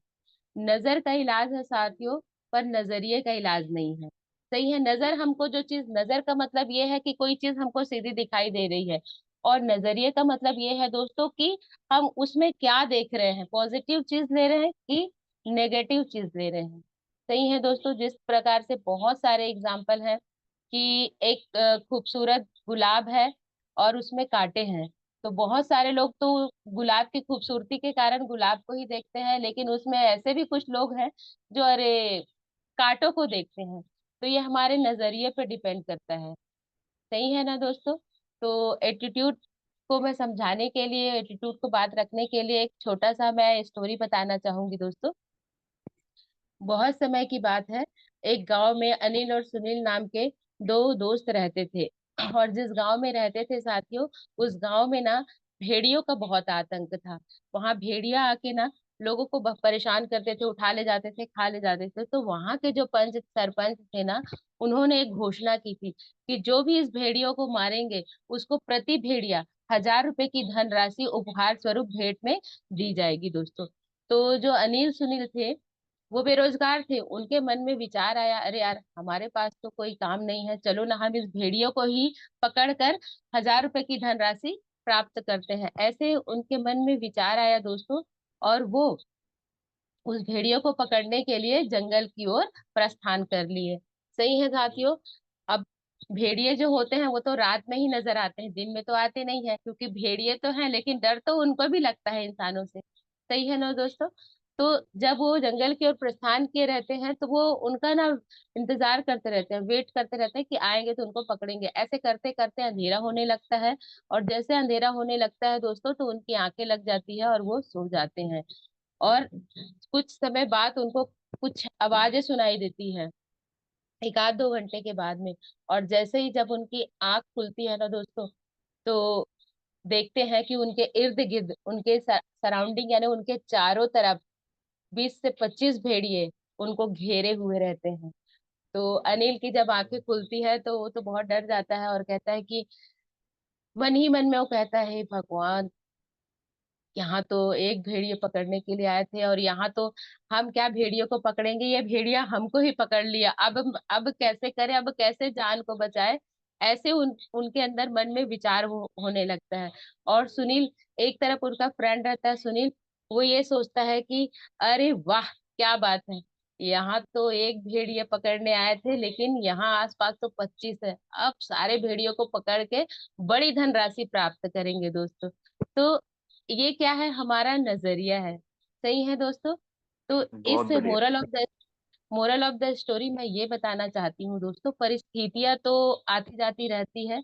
नजर का इलाज है साथियों, पर नजरिए का इलाज नहीं है। सही है। नजर हमको जो चीज, नजर का मतलब ये है कि कोई चीज हमको सीधी दिखाई दे रही है, और नजरिए का मतलब ये है दोस्तों कि हम उसमें क्या देख रहे हैं, पॉजिटिव चीज ले रहे हैं कि नेगेटिव चीज ले रहे हैं। सही है दोस्तों। जिस प्रकार से बहुत सारे एग्जाम्पल हैं कि एक खूबसूरत गुलाब है और उसमें कांटे हैं, तो बहुत सारे लोग तो गुलाब की खूबसूरती के कारण गुलाब को ही देखते हैं, लेकिन उसमें ऐसे भी कुछ लोग हैं जो अरे कांटों को देखते हैं। तो ये हमारे नजरिए पर डिपेंड करता है। सही है ना दोस्तों। तो एटीट्यूड को मैं समझाने के लिए, एटीट्यूड को बात रखने के लिए एक छोटा सा मैं स्टोरी बताना चाहूंगी दोस्तों। बहुत समय की बात है। एक गांव में अनिल और सुनील नाम के दो दोस्त रहते थे। और जिस गांव में रहते थे साथियों, उस गांव में ना भेड़ियों का बहुत आतंक था। वहां भेड़िया आके ना लोगों को परेशान करते थे, उठा ले जाते थे, खा ले जाते थे। तो वहां के जो पंच सरपंच थे ना, उन्होंने एक घोषणा की थी कि जो भी इस भेड़ियों को मारेंगे उसको प्रति भेड़िया 1000 रुपए की धनराशि उपहार स्वरूप भेंट में दी जाएगी दोस्तों। तो जो अनिल सुनील थे वो बेरोजगार थे। उनके मन में विचार आया, अरे यार हमारे पास तो कोई काम नहीं है, चलो ना हम इस भेड़ियों को ही पकड़ कर 1000 रुपए की धनराशि प्राप्त करते हैं। ऐसे उनके मन में विचार आया दोस्तों, और वो उस भेड़ियों को पकड़ने के लिए जंगल की ओर प्रस्थान कर लिए। सही है साथियों। अब भेड़िए जो होते हैं वो तो रात में ही नजर आते हैं, दिन में तो आते नहीं है, क्योंकि भेड़िए तो हैं लेकिन डर तो उनको भी लगता है इंसानों से। सही है ना दोस्तों। तो जब वो जंगल की ओर प्रस्थान किए रहते हैं तो वो उनका ना इंतजार करते रहते हैं, वेट करते रहते हैं कि आएंगे तो उनको पकड़ेंगे। ऐसे करते करते अंधेरा होने लगता है, और जैसे अंधेरा होने लगता है दोस्तों तो उनकी आंखें लग जाती है और वो सो जाते हैं। और कुछ समय बाद उनको कुछ आवाजें सुनाई देती है, 1 आध 2 घंटे के बाद में। और जैसे ही जब उनकी आंख खुलती है ना दोस्तों, तो देखते हैं कि उनके इर्द गिर्द, उनके सराउंडिंग यानी उनके चारों तरफ 20 से 25 भेड़िए उनको घेरे हुए रहते हैं। तो अनिल की जब आंखें खुलती है तो वो तो बहुत डर जाता है और कहता है कि मन ही मन में वो कहता है, "हे भगवान, यहाँ तो एक भेड़िए पकड़ने के लिए आए थे और यहाँ तो हम क्या भेड़ियों को पकड़ेंगे, ये भेड़िया हमको ही पकड़ लिया। अब कैसे करें, अब कैसे जान को बचाए।" ऐसे उनके अंदर मन में विचार होने लगता है। और सुनील, एक तरफ उनका फ्रेंड रहता है सुनील, वो ये सोचता है कि अरे वाह, क्या बात है, यहाँ तो एक भेड़िए पकड़ने आए थे लेकिन यहाँ आसपास तो 25 है। अब सारे भेड़ियों को पकड़ के बड़ी धनराशि प्राप्त करेंगे दोस्तों। तो ये क्या है, हमारा नजरिया है। सही है दोस्तों। तो बहुत इस बढ़िया। मोरल ऑफ द स्टोरी मैं ये बताना चाहती हूँ दोस्तों, परिस्थितियां तो आती जाती रहती है।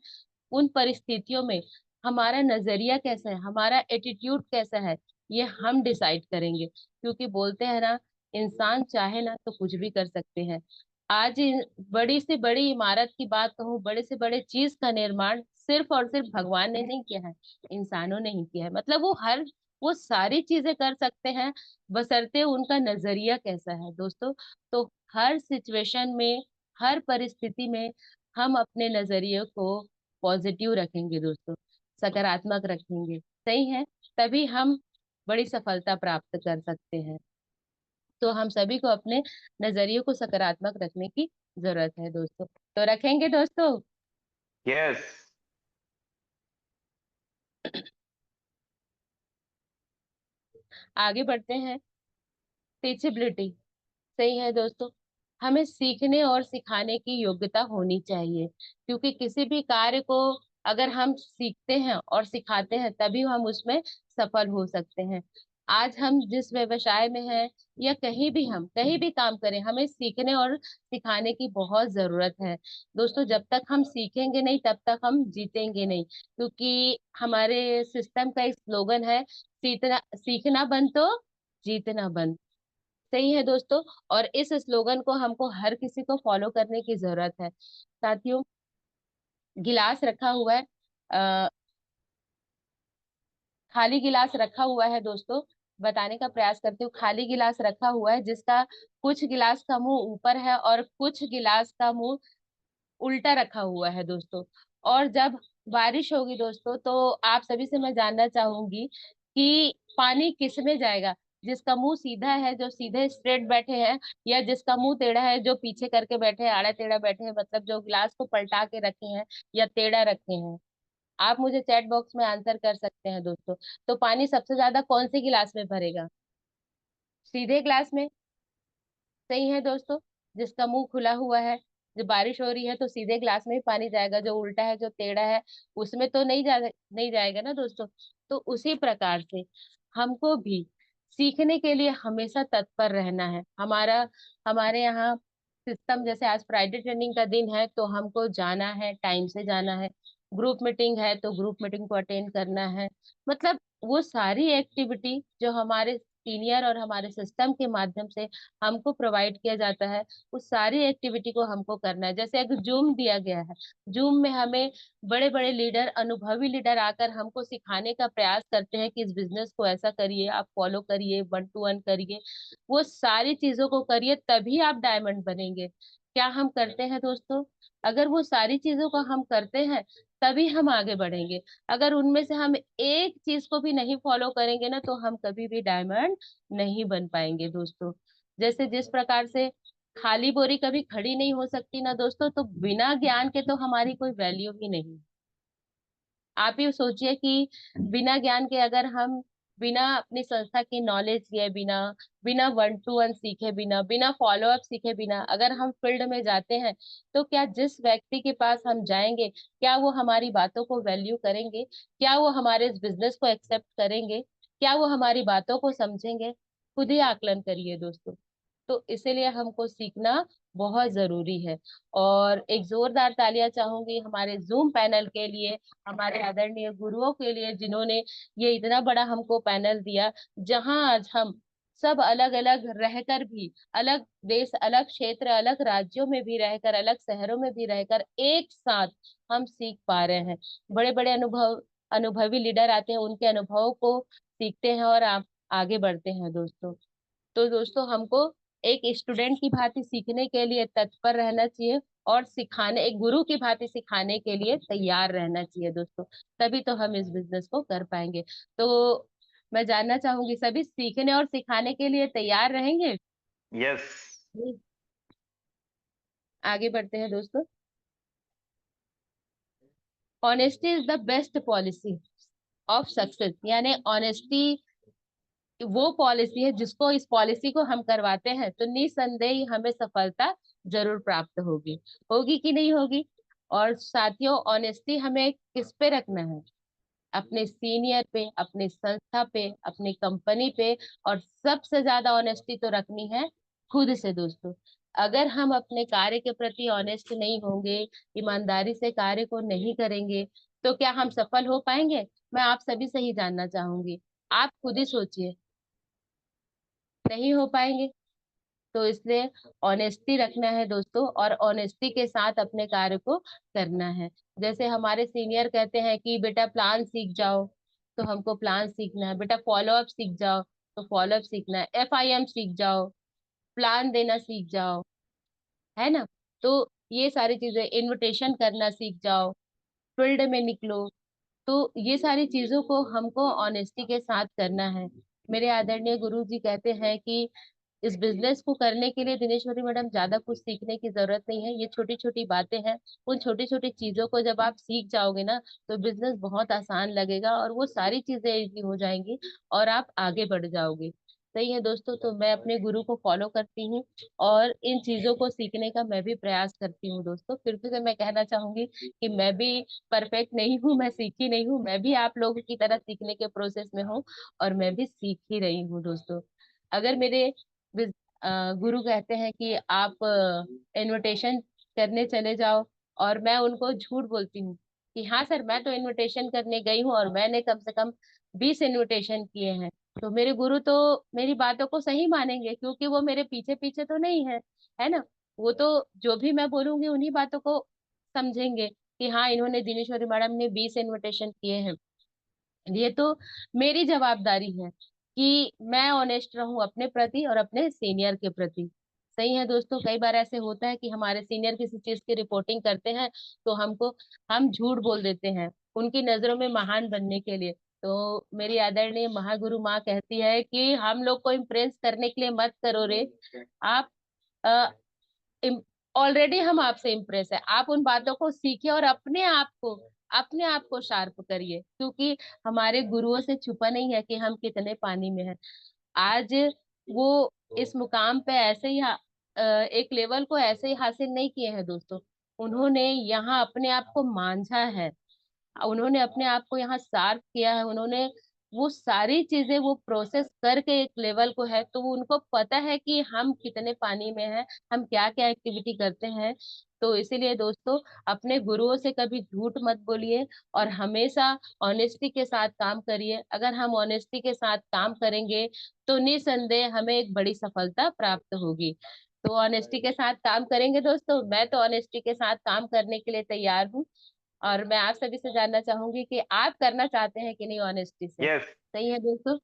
उन परिस्थितियों में हमारा नजरिया कैसा है, हमारा एटीट्यूड कैसा है, ये हम डिसाइड करेंगे। क्योंकि बोलते हैं ना, इंसान चाहे ना तो कुछ भी कर सकते हैं। आज बड़ी से बड़ी इमारत की बात कहूँ, बड़े से बड़े चीज का निर्माण सिर्फ और सिर्फ भगवान ने नहीं किया है, इंसानों ने ही किया है। मतलब वो सारी चीजें कर सकते हैं, बशर्ते उनका नजरिया कैसा है दोस्तों। तो हर सिचुएशन में, हर परिस्थिति में हम अपने नजरिए को पॉजिटिव रखेंगे दोस्तों, सकारात्मक रखेंगे। सही है। तभी हम बड़ी सफलता प्राप्त कर सकते हैं। तो हम सभी को अपने नजरिए को सकारात्मक रखने की जरूरत है दोस्तों। तो रखेंगे दोस्तों। यस। आगे बढ़ते हैं। टीचेबिलिटी। सही है दोस्तों, हमें सीखने और सिखाने की योग्यता होनी चाहिए, क्योंकि किसी भी कार्य को अगर हम सीखते हैं और सिखाते हैं तभी हम उसमें सफल हो सकते हैं। आज हम जिस व्यवसाय में हैं या कहीं भी हम कहीं भी काम करें, हमें सीखने और सिखाने की बहुत जरूरत है दोस्तों। जब तक हम सीखेंगे नहीं तब तक हम जीतेंगे नहीं, क्योंकि हमारे सिस्टम का एक स्लोगन है, सीखना सीखना बंद तो जीतना बंद। सही है दोस्तों, और इस स्लोगन को हमको हर किसी को फॉलो करने की जरूरत है। साथियों, गिलास रखा हुआ है, आ, खाली गिलास रखा हुआ है दोस्तों। बताने का प्रयास करती हूँ। खाली गिलास रखा हुआ है जिसका कुछ गिलास का मुंह ऊपर है और कुछ गिलास का मुंह उल्टा रखा हुआ है दोस्तों। और जब बारिश होगी दोस्तों तो आप सभी से मैं जानना चाहूंगी कि पानी किस में जाएगा, जिसका मुंह सीधा है जो सीधे स्ट्रेट बैठे हैं, या जिसका मुंह टेढ़ा है जो पीछे करके बैठे हैं, आड़ा टेढ़ा बैठे हैं, मतलब जो गिलास को पलटा के रखे हैं या टेढ़ा रखे हैं। आप मुझे चैट बॉक्स में आंसर कर सकते हैं दोस्तों। तो पानी सबसे ज्यादा कौन से गिलास में भरेगा? सीधे गिलास में। सही है दोस्तों, जिसका मुंह खुला हुआ है, जब बारिश हो रही है तो सीधे ग्लास में ही पानी जाएगा, जो उल्टा है जो टेढ़ा है उसमें तो नहीं जाएगा ना दोस्तों। तो उसी प्रकार से हमको भी सीखने के लिए हमेशा तत्पर रहना है। हमारे यहाँ सिस्टम, जैसे आज फ्राइडे ट्रेनिंग का दिन है तो हमको जाना है, टाइम से जाना है। ग्रुप मीटिंग है तो ग्रुप मीटिंग को अटेंड करना है। मतलब वो सारी एक्टिविटी जो हमारे सीनियर और हमारे सिस्टम के माध्यम से हमको प्रोवाइड किया जाता है, उस सारी एक्टिविटी को हमको करना है। जैसे अगर जूम दिया गया है, जूम में हमें बड़े बड़े लीडर, अनुभवी लीडर आकर हमको सिखाने का प्रयास करते हैं कि इस बिजनेस को ऐसा करिए, आप फॉलो करिए, 1 to 1 करिए, वो सारी चीजों को करिए, तभी आप डायमंड बनेंगे। क्या हम करते हैं दोस्तों? अगर वो सारी चीजों को हम करते हैं तभी हम आगे बढ़ेंगे। अगर उनमें से हम एक चीज को भी नहीं फॉलो करेंगे ना, तो हम कभी भी डायमंड नहीं बन पाएंगे दोस्तों। जैसे जिस प्रकार से खाली बोरी कभी खड़ी नहीं हो सकती ना दोस्तों, तो बिना ज्ञान के तो हमारी कोई वैल्यू ही नहीं। आप ही सोचिए कि बिना ज्ञान के अगर हम बिना अपनी संस्था की नॉलेज लिए बिना, बिना 1 to 1 सीखे बिना, बिना फॉलो अप सीखे बिना अगर हम फील्ड में जाते हैं, तो क्या जिस व्यक्ति के पास हम जाएंगे, क्या वो हमारी बातों को वैल्यू करेंगे? क्या वो हमारे इस बिजनेस को एक्सेप्ट करेंगे? क्या वो हमारी बातों को समझेंगे? खुद ही आकलन करिए दोस्तों। तो इसीलिए हमको सीखना बहुत जरूरी है। और एक जोरदार तालियां चाहूंगी हमारे जूम पैनल के लिए, हमारे आदरणीय गुरुओं के लिए, जिन्होंने ये इतना बड़ा हमको पैनल दिया, जहां आज हम सब अलग अलग रहकर भी, अलग देश, अलग क्षेत्र, अलग राज्यों में भी रहकर, अलग शहरों में भी रहकर एक साथ हम सीख पा रहे हैं। बड़े बड़े अनुभवी लीडर आते हैं, उनके अनुभवों को सीखते हैं और आप आगे बढ़ते हैं दोस्तों। तो दोस्तों हमको एक स्टूडेंट की भांति सीखने के लिए तत्पर रहना चाहिए, और सिखाने, एक गुरु की भांति सिखाने के लिए तैयार रहना चाहिए दोस्तों। तभी तो हम इस बिजनेस को कर पाएंगे। तो मैं जानना चाहूंगी, सभी सीखने और सिखाने के लिए तैयार रहेंगे? यस। आगे बढ़ते हैं दोस्तों। Honesty is the best policy of success, यानी ऑनेस्टी वो पॉलिसी है, जिसको, इस पॉलिसी को हम करवाते हैं तो निसंदेह ही हमें सफलता जरूर प्राप्त होगी। होगी कि नहीं होगी? और साथियों, ऑनेस्टी हमें किस पे रखना है? अपने सीनियर पे, अपनी संस्था पे, अपनी कंपनी पे, और सबसे ज्यादा ऑनेस्टी तो रखनी है खुद से दोस्तों। अगर हम अपने कार्य के प्रति ऑनेस्ट नहीं होंगे, ईमानदारी से कार्य को नहीं करेंगे, तो क्या हम सफल हो पाएंगे? मैं आप सभी से ही जानना चाहूंगी। आप खुद ही सोचिए, नहीं हो पाएंगे। तो इसलिए ऑनेस्टी रखना है दोस्तों, और ऑनेस्टी के साथ अपने कार्य को करना है। जैसे हमारे सीनियर कहते हैं कि बेटा प्लान सीख जाओ, तो हमको प्लान सीखना है। बेटा फॉलो अप सीख जाओ, तो फॉलो अप सीखना है। FIM सीख जाओ, प्लान देना सीख जाओ, है ना? तो ये सारी चीजें, इनविटेशन करना सीख जाओ, फील्ड में निकलो। तो ये सारी चीजों को हमको ऑनेस्टी के साथ करना है। मेरे आदरणीय गुरु जी कहते हैं कि इस बिजनेस को करने के लिए दिनेश्वरी मैडम ज्यादा कुछ सीखने की जरूरत नहीं है, ये छोटी छोटी बातें हैं। उन छोटी छोटी चीजों को जब आप सीख जाओगे ना, तो बिजनेस बहुत आसान लगेगा और वो सारी चीजें इजी हो जाएंगी और आप आगे बढ़ जाओगे। सही है दोस्तों, तो मैं अपने गुरु को फॉलो करती हूँ और इन चीजों को सीखने का मैं भी प्रयास करती हूँ दोस्तों। फिर से मैं कहना चाहूंगी कि मैं भी परफेक्ट नहीं हूँ, मैं सीखी नहीं हूँ, मैं भी आप लोगों की तरह सीखने के प्रोसेस में हूँ और मैं भी सीख ही रही हूँ दोस्तों। अगर मेरे गुरु कहते हैं कि आप इनविटेशन करने चले जाओ, और मैं उनको झूठ बोलती हूँ कि हाँ सर मैं तो इनविटेशन करने गई हूँ और मैंने कम से कम 20 इनविटेशन किए हैं, तो मेरे गुरु तो मेरी बातों को सही मानेंगे, क्योंकि वो मेरे पीछे पीछे तो नहीं है, है ना। वो तो जो भी मैं बोलूंगी उन्हीं बातों को समझेंगे कि हाँ इन्होंने, दिनेश्वरी मैडम ने 20 इनविटेशन किए हैं। ये तो मेरी जवाबदारी है कि मैं ऑनेस्ट रहूं अपने प्रति और अपने सीनियर के प्रति। सही है दोस्तों, कई बार ऐसे होता है कि हमारे सीनियर किसी चीज की रिपोर्टिंग करते हैं तो हम झूठ बोल देते हैं उनकी नजरों में महान बनने के लिए। तो मेरी आदरणीय महागुरु माँ कहती है कि हम लोग को इम्प्रेस करने के लिए मत करो रे, आप ऑलरेडी हम आपसे इम्प्रेस है, आप उन बातों को सीखिए और अपने आप को शार्प करिए, क्योंकि हमारे गुरुओं से छुपा नहीं है कि हम कितने पानी में हैं। आज वो इस मुकाम पे ऐसे ही एक लेवल को ऐसे ही हासिल नहीं किए हैं दोस्तों। उन्होंने यहाँ अपने आप को मांझा है, उन्होंने अपने आप को यहाँ शार्प किया है, उन्होंने वो सारी चीजें वो प्रोसेस करके एक लेवल को है, तो वो उनको पता है कि हम कितने पानी में हैं, हम क्या क्या एक्टिविटी करते हैं। तो इसीलिए दोस्तों, अपने गुरुओं से कभी झूठ मत बोलिए और हमेशा ऑनेस्टी के साथ काम करिए। अगर हम ऑनेस्टी के साथ काम करेंगे तो निसंदेह हमें एक बड़ी सफलता प्राप्त होगी। तो ऑनेस्टी के साथ काम करेंगे दोस्तों, मैं तो ऑनेस्टी के साथ काम करने के लिए तैयार हूँ। और मैं आप सभी से जानना चाहूंगी कि आप करना चाहते हैं कि नहीं ऑनेस्टी से। यस। सही है दोस्तों,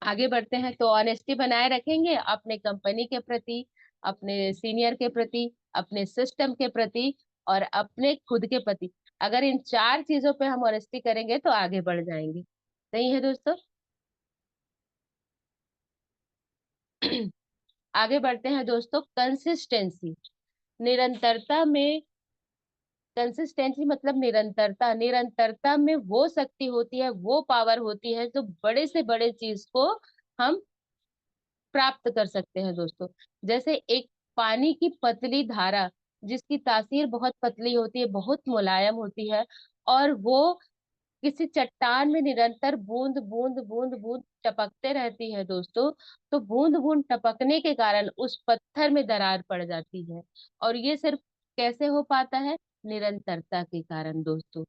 आगे बढ़ते हैं। तो ऑनेस्टी बनाए रखेंगे अपने कंपनी के प्रति, अपने सीनियर के प्रति, अपने सिस्टम के प्रति और अपने खुद के प्रति। अगर इन चार चीजों पे हम ऑनेस्टी करेंगे तो आगे बढ़ जाएंगे। सही है दोस्तों। आगे बढ़ते हैं दोस्तों। कंसिस्टेंसी, निरंतरता में, कंसिस्टेंसी मतलब निरंतरता, निरंतरता में वो शक्ति होती है, वो पावर होती है जो बड़े से बड़े चीज को हम प्राप्त कर सकते हैं दोस्तों। जैसे एक पानी की पतली धारा, जिसकी तासीर बहुत पतली होती है, बहुत मुलायम होती है, और वो किसी चट्टान में निरंतर बूंद बूंद बूंद बूंद टपकते रहती है दोस्तों, तो बूंद बूंद टपकने के कारण उस पत्थर में दरार पड़ जाती है। और ये सिर्फ कैसे हो पाता है? निरंतरता के कारण दोस्तों।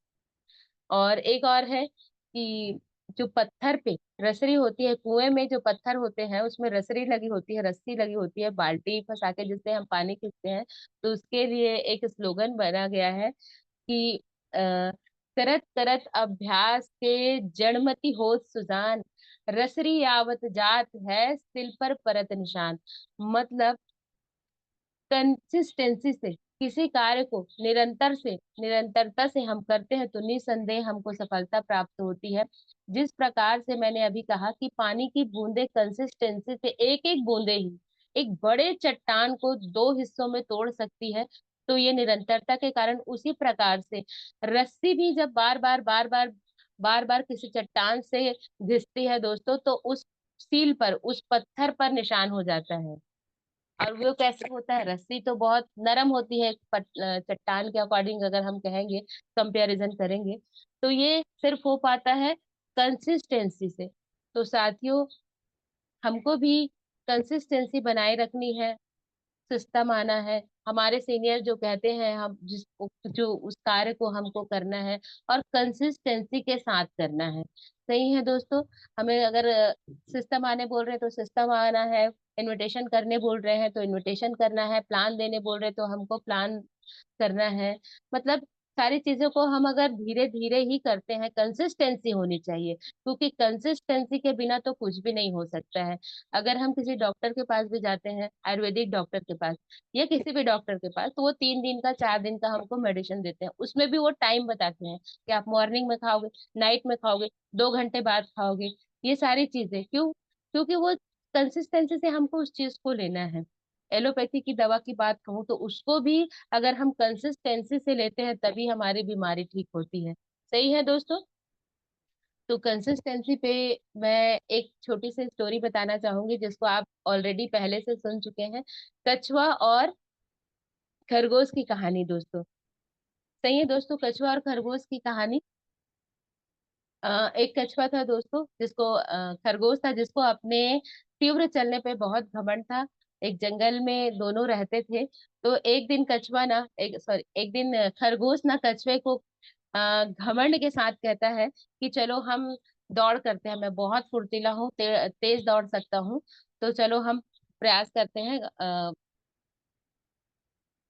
और एक और है कि जो पत्थर पे रसरी होती है, कुएं में जो पत्थर होते हैं उसमें रसरी लगी होती है, रस्सी लगी होती है, बाल्टी फंसा के जिससे हम पानी खींचते हैं। तो उसके लिए एक स्लोगन बना गया है कि करत करत अभ्यास के जड़मति होत सुजान, रसरी आवत जात है सिल पर परत निशान। मतलब कंसिस्टेंसी से किसी कार्य को निरंतरता से हम करते हैं तो निसंदेह हमको सफलता प्राप्त होती है। जिस प्रकार से मैंने अभी कहा कि पानी की बूंदे कंसिस्टेंसी से, एक एक बूंदे ही एक बड़े चट्टान को दो हिस्सों में तोड़ सकती है, तो ये निरंतरता के कारण उसी प्रकार से रस्सी भी जब बार बार किसी चट्टान से घिसती है दोस्तों, तो उस सील पर, उस पत्थर पर निशान हो जाता है। और वो कैसे होता है? रस्सी तो बहुत नरम होती है चट्टान के अकॉर्डिंग, अगर हम कहेंगे, कंपैरिजन करेंगे, तो ये सिर्फ हो पाता है कंसिस्टेंसी से। तो साथियों, हमको भी कंसिस्टेंसी बनाए रखनी है, सिस्टम आना है। हमारे सीनियर जो कहते हैं, हम जिस जो उस कार्य को हमको करना है और कंसिस्टेंसी के साथ करना है। सही है दोस्तों। हमें अगर सिस्टम आने बोल रहे हैं तो सिस्टम आना है, इनविटेशन करने बोल रहे हैं तो इनविटेशन करना है, प्लान देने बोल रहे हैं तो हमको प्लान करना है। मतलब सारी चीजों को हम अगर धीरे धीरे ही करते हैं, कंसिस्टेंसी होनी चाहिए, क्योंकि कंसिस्टेंसी के बिना तो कुछ भी नहीं हो सकता है। अगर हम किसी डॉक्टर के पास भी जाते हैं, आयुर्वेदिक डॉक्टर के पास या किसी भी डॉक्टर के पास, तो वो 3 दिन का 4 दिन का हमको मेडिसिन देते हैं। उसमें भी वो टाइम बताते हैं कि आप मॉर्निंग में खाओगे, नाइट में खाओगे, 2 घंटे बाद खाओगे। ये सारी चीजें क्यों? क्योंकि वो कंसिस्टेंसी से हमको उस चीज को लेना है। एलोपैथी की दवा की बात कहूँ तो उसको भी अगर हम कंसिस्टेंसी से लेते हैं तभी हमारी बीमारी ठीक होती है। सही है दोस्तों। तो कंसिस्टेंसी पे मैं एक छोटी सी स्टोरी बताना चाहूंगी जिसको आप ऑलरेडी पहले से सुन चुके हैं। कछुआ और खरगोश की कहानी दोस्तों। सही है दोस्तों, कछुआ और खरगोश की कहानी। एक कछुआ था दोस्तों, जिसको खरगोश था जिसको अपने तीव्र चलने पे बहुत घमंड था। एक जंगल में दोनों रहते थे। तो एक दिन कछुआ ना एक सॉरी एक दिन खरगोश ना कछुए को घमंड के साथ कहता है कि चलो हम दौड़ करते हैं, मैं बहुत फुर्तीला हूँ, तेज दौड़ सकता हूँ। तो चलो हम प्रयास करते हैं,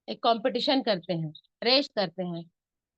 एक कंपटीशन करते हैं, रेस करते हैं।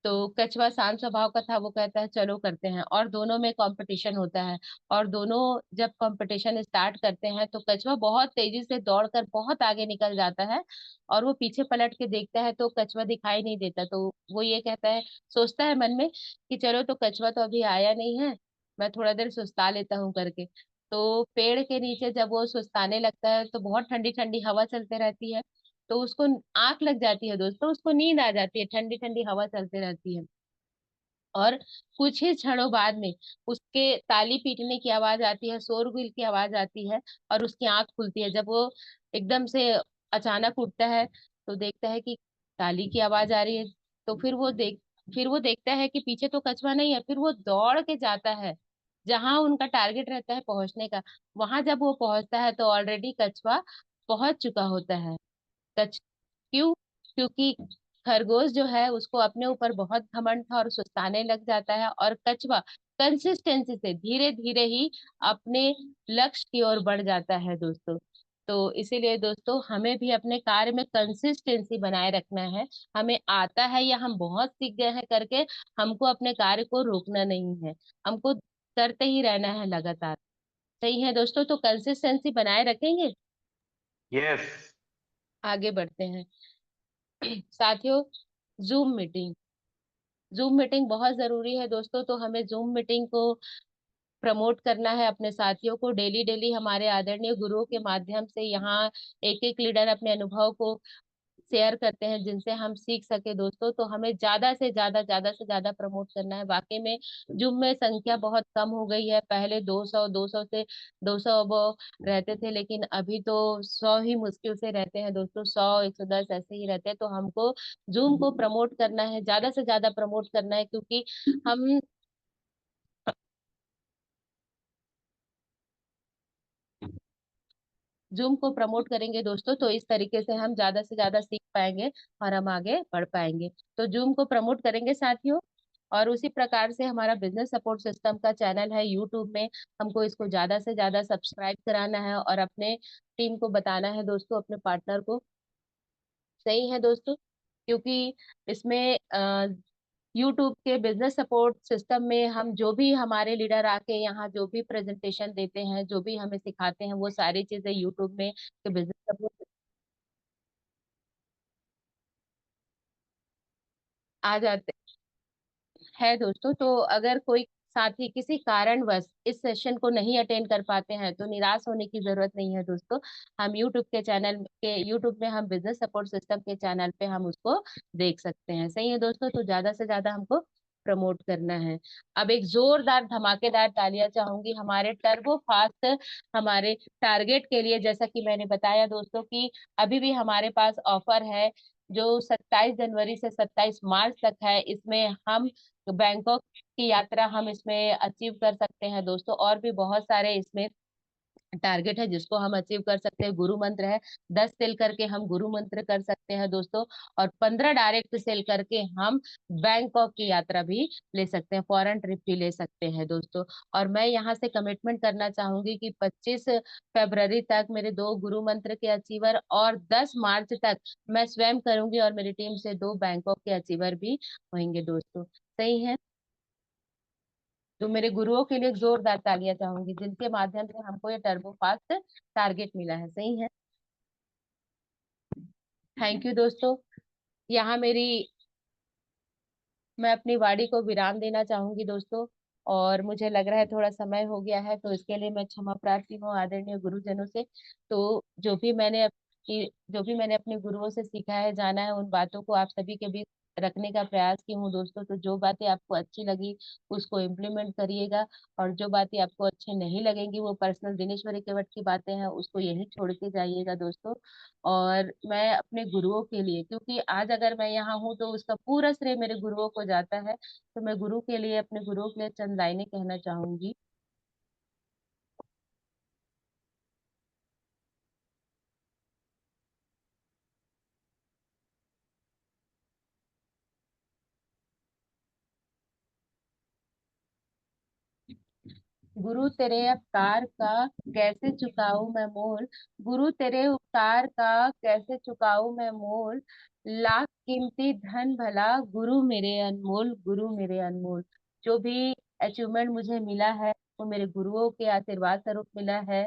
तो कछुआ शांत स्वभाव का था, वो कहता है चलो करते हैं, और दोनों में कंपटीशन होता है। और दोनों जब कंपटीशन स्टार्ट करते हैं तो कछुआ बहुत तेजी से दौड़कर बहुत आगे निकल जाता है। और वो पीछे पलट के देखता है तो कछुआ दिखाई नहीं देता। तो वो ये कहता है, सोचता है मन में कि चलो, तो कछुआ तो अभी आया नहीं है, मैं थोड़ा देर सुस्ता लेता हूँ करके। तो पेड़ के नीचे जब वो सुस्ताने लगता है तो बहुत ठंडी ठंडी हवा चलते रहती है। तो उसको आंख लग जाती है दोस्तों, उसको नींद आ जाती है, ठंडी ठंडी हवा चलते रहती है। और कुछ ही क्षणों बाद में उसके ताली पीटने की आवाज आती है, शोरगुल की आवाज आती है, और उसकी आंख खुलती है। जब वो एकदम से अचानक उठता है तो देखता है कि ताली की आवाज आ रही है। तो फिर वो देखता है कि पीछे तो कछुआ नहीं है। फिर वो दौड़ के जाता है जहां उनका टारगेट रहता है पहुंचने का। वहां जब वो पहुंचता है तो ऑलरेडी कछुआ पहुंच चुका होता है। कछ क्यों? क्योंकि खरगोश जो है उसको अपने ऊपर बहुत घमंड था और सुस्ताने लग जाता है, और कछुआ कंसिस्टेंसी से धीरे धीरे ही अपने लक्ष्य की ओर बढ़ जाता है दोस्तों। तो इसीलिए दोस्तों हमें भी अपने कार्य में कंसिस्टेंसी बनाए रखना है। हमें आता है या हम बहुत सीख गए हैं करके हमको अपने कार्य को रोकना नहीं है, हमको करते ही रहना है लगातार। सही है दोस्तों, तो कंसिस्टेंसी बनाए रखेंगे। यस। आगे बढ़ते हैं साथियों। जूम मीटिंग, जूम मीटिंग बहुत जरूरी है दोस्तों। तो हमें जूम मीटिंग को प्रमोट करना है अपने साथियों को। डेली डेली हमारे आदरणीय गुरुओं के माध्यम से यहाँ एक एक लीडर अपने अनुभव को शेयर करते हैं जिनसे हम सीख सके दोस्तों। तो हमें ज्यादा से ज्यादा प्रमोट करना है। वाकई में जूम में संख्या बहुत कम हो गई है। पहले 200 से 200 वो रहते थे, लेकिन अभी तो 100 ही मुश्किल से रहते हैं दोस्तों। 100 110 ऐसे ही रहते हैं। तो हमको जूम को प्रमोट करना है, ज्यादा से ज्यादा प्रमोट करना है, क्योंकि हम जूम को प्रमोट करेंगे दोस्तों तो इस तरीके से हम ज्यादा से ज्यादा सीख पाएंगे और हम आगे बढ़ पाएंगे। तो जूम को प्रमोट करेंगे साथियों। और उसी प्रकार से हमारा बिजनेस सपोर्ट सिस्टम का चैनल है यूट्यूब में, हमको इसको ज्यादा से ज्यादा सब्सक्राइब कराना है और अपने टीम को बताना है दोस्तों, अपने पार्टनर को। सही है दोस्तों, क्योंकि इसमें यूट्यूब के बिजनेस सपोर्ट सिस्टम में हम जो भी हमारे लीडर आके यहाँ जो भी प्रेजेंटेशन देते हैं, जो भी हमें सिखाते हैं, वो सारी चीजें यूट्यूब में के बिजनेस सपोर्ट आ जाते हैं दोस्तों। तो अगर कोई साथी किसी कारणवश इस सेशन को नहीं अटेंड कर पाते हैं तो निराश होने की जरूरत नहीं है दोस्तों। हम यूट्यूब में हम बिजनेस सपोर्ट सिस्टम के चैनल पे हम उसको देख सकते हैं। सही है दोस्तों, तो ज्यादा से ज्यादा हमको प्रमोट करना है। अब एक जोरदार धमाकेदार तालियां चाहूंगी हमारे टर्बो फास्ट हमारे टारगेट के लिए। जैसा कि मैंने बताया दोस्तों कि अभी भी हमारे पास ऑफर है जो 27 जनवरी से 27 मार्च तक है। इसमें हम बैंकॉक की यात्रा हम इसमें अचीव कर सकते हैं दोस्तों। और भी बहुत सारे इसमें टारगेट है जिसको हम अचीव कर सकते हैं। गुरु मंत्र है, 10 सेल करके हम गुरु मंत्र कर सकते हैं दोस्तों। और 15 डायरेक्ट सेल करके हम बैंकॉक की यात्रा भी ले सकते हैं, फॉरेन ट्रिप भी ले सकते हैं दोस्तों। और मैं यहाँ से कमिटमेंट करना चाहूंगी कि 25 फरवरी तक मेरे 2 गुरु मंत्र के अचीवर और 10 मार्च तक मैं स्वयं करूंगी और मेरी टीम से 2 बैंकॉक के अचीवर भी होंगे दोस्तों। सही है, तो मेरे गुरुओं के लिए एक जोरदार तालियां चाहूंगी जिनके माध्यम से हमको ये टर्बो फास्ट टारगेट मिला है। सही है, थैंक यू दोस्तों। यहाँ मेरी मैं अपनी वाणी को विराम देना चाहूंगी दोस्तों। और मुझे लग रहा है थोड़ा समय हो गया है, तो इसके लिए मैं क्षमा प्रार्थी हूँ आदरणीय गुरुजनों से। तो जो भी मैंने अपने गुरुओं से सीखा है, जाना है, उन बातों को आप सभी के बीच रखने का प्रयास की हूँ दोस्तों। तो जो बातें आपको अच्छी लगी उसको इम्प्लीमेंट करिएगा, और जो बातें आपको अच्छी नहीं लगेंगी, वो पर्सनल दिनेश्वरी केवट की बातें हैं, उसको यही छोड़ के जाइएगा दोस्तों। और मैं अपने गुरुओं के लिए, क्योंकि आज अगर मैं यहाँ हूँ तो उसका पूरा श्रेय मेरे गुरुओं को जाता है, तो मैं गुरु के लिए, अपने गुरुओं के लिए चंद लाइनें कहना चाहूंगी। गुरु तेरे उपकार का कैसे चुकाऊं मैं मोल, गुरु तेरे उपकार का कैसे चुकाऊं मैं मोल, लाख कीमती धन भला गुरु मेरे अनमोल, गुरु मेरे अनमोल। जो भी अचीवमेंट मुझे मिला है वो मेरे गुरुओं के आशीर्वाद स्वरूप मिला है।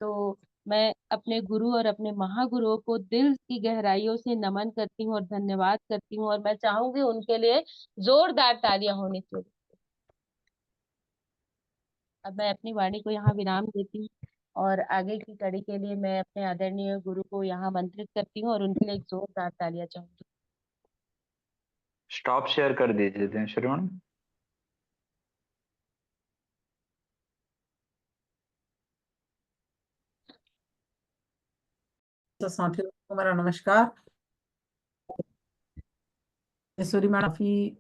तो मैं अपने गुरु और अपने महागुरुओं को दिल की गहराइयों से नमन करती हूँ और धन्यवाद करती हूँ, और मैं चाहूंगी उनके लिए जोरदार तालियां होनी चाहिए। अब मैं अपनी वाणी को यहाँ विराम देती हूँ, और आगे की कड़ी के लिए मैं अपने आदरणीय गुरु को यहाँ आमंत्रित करती हूँ और उनके लिए एक जोरदार तालियां चाहूंगी। स्टॉप शेयर कर दीजिए दिनेश्वरी मैडम। तो साथियों को मेरा नमस्कार। ईश्वरी मैडम काफी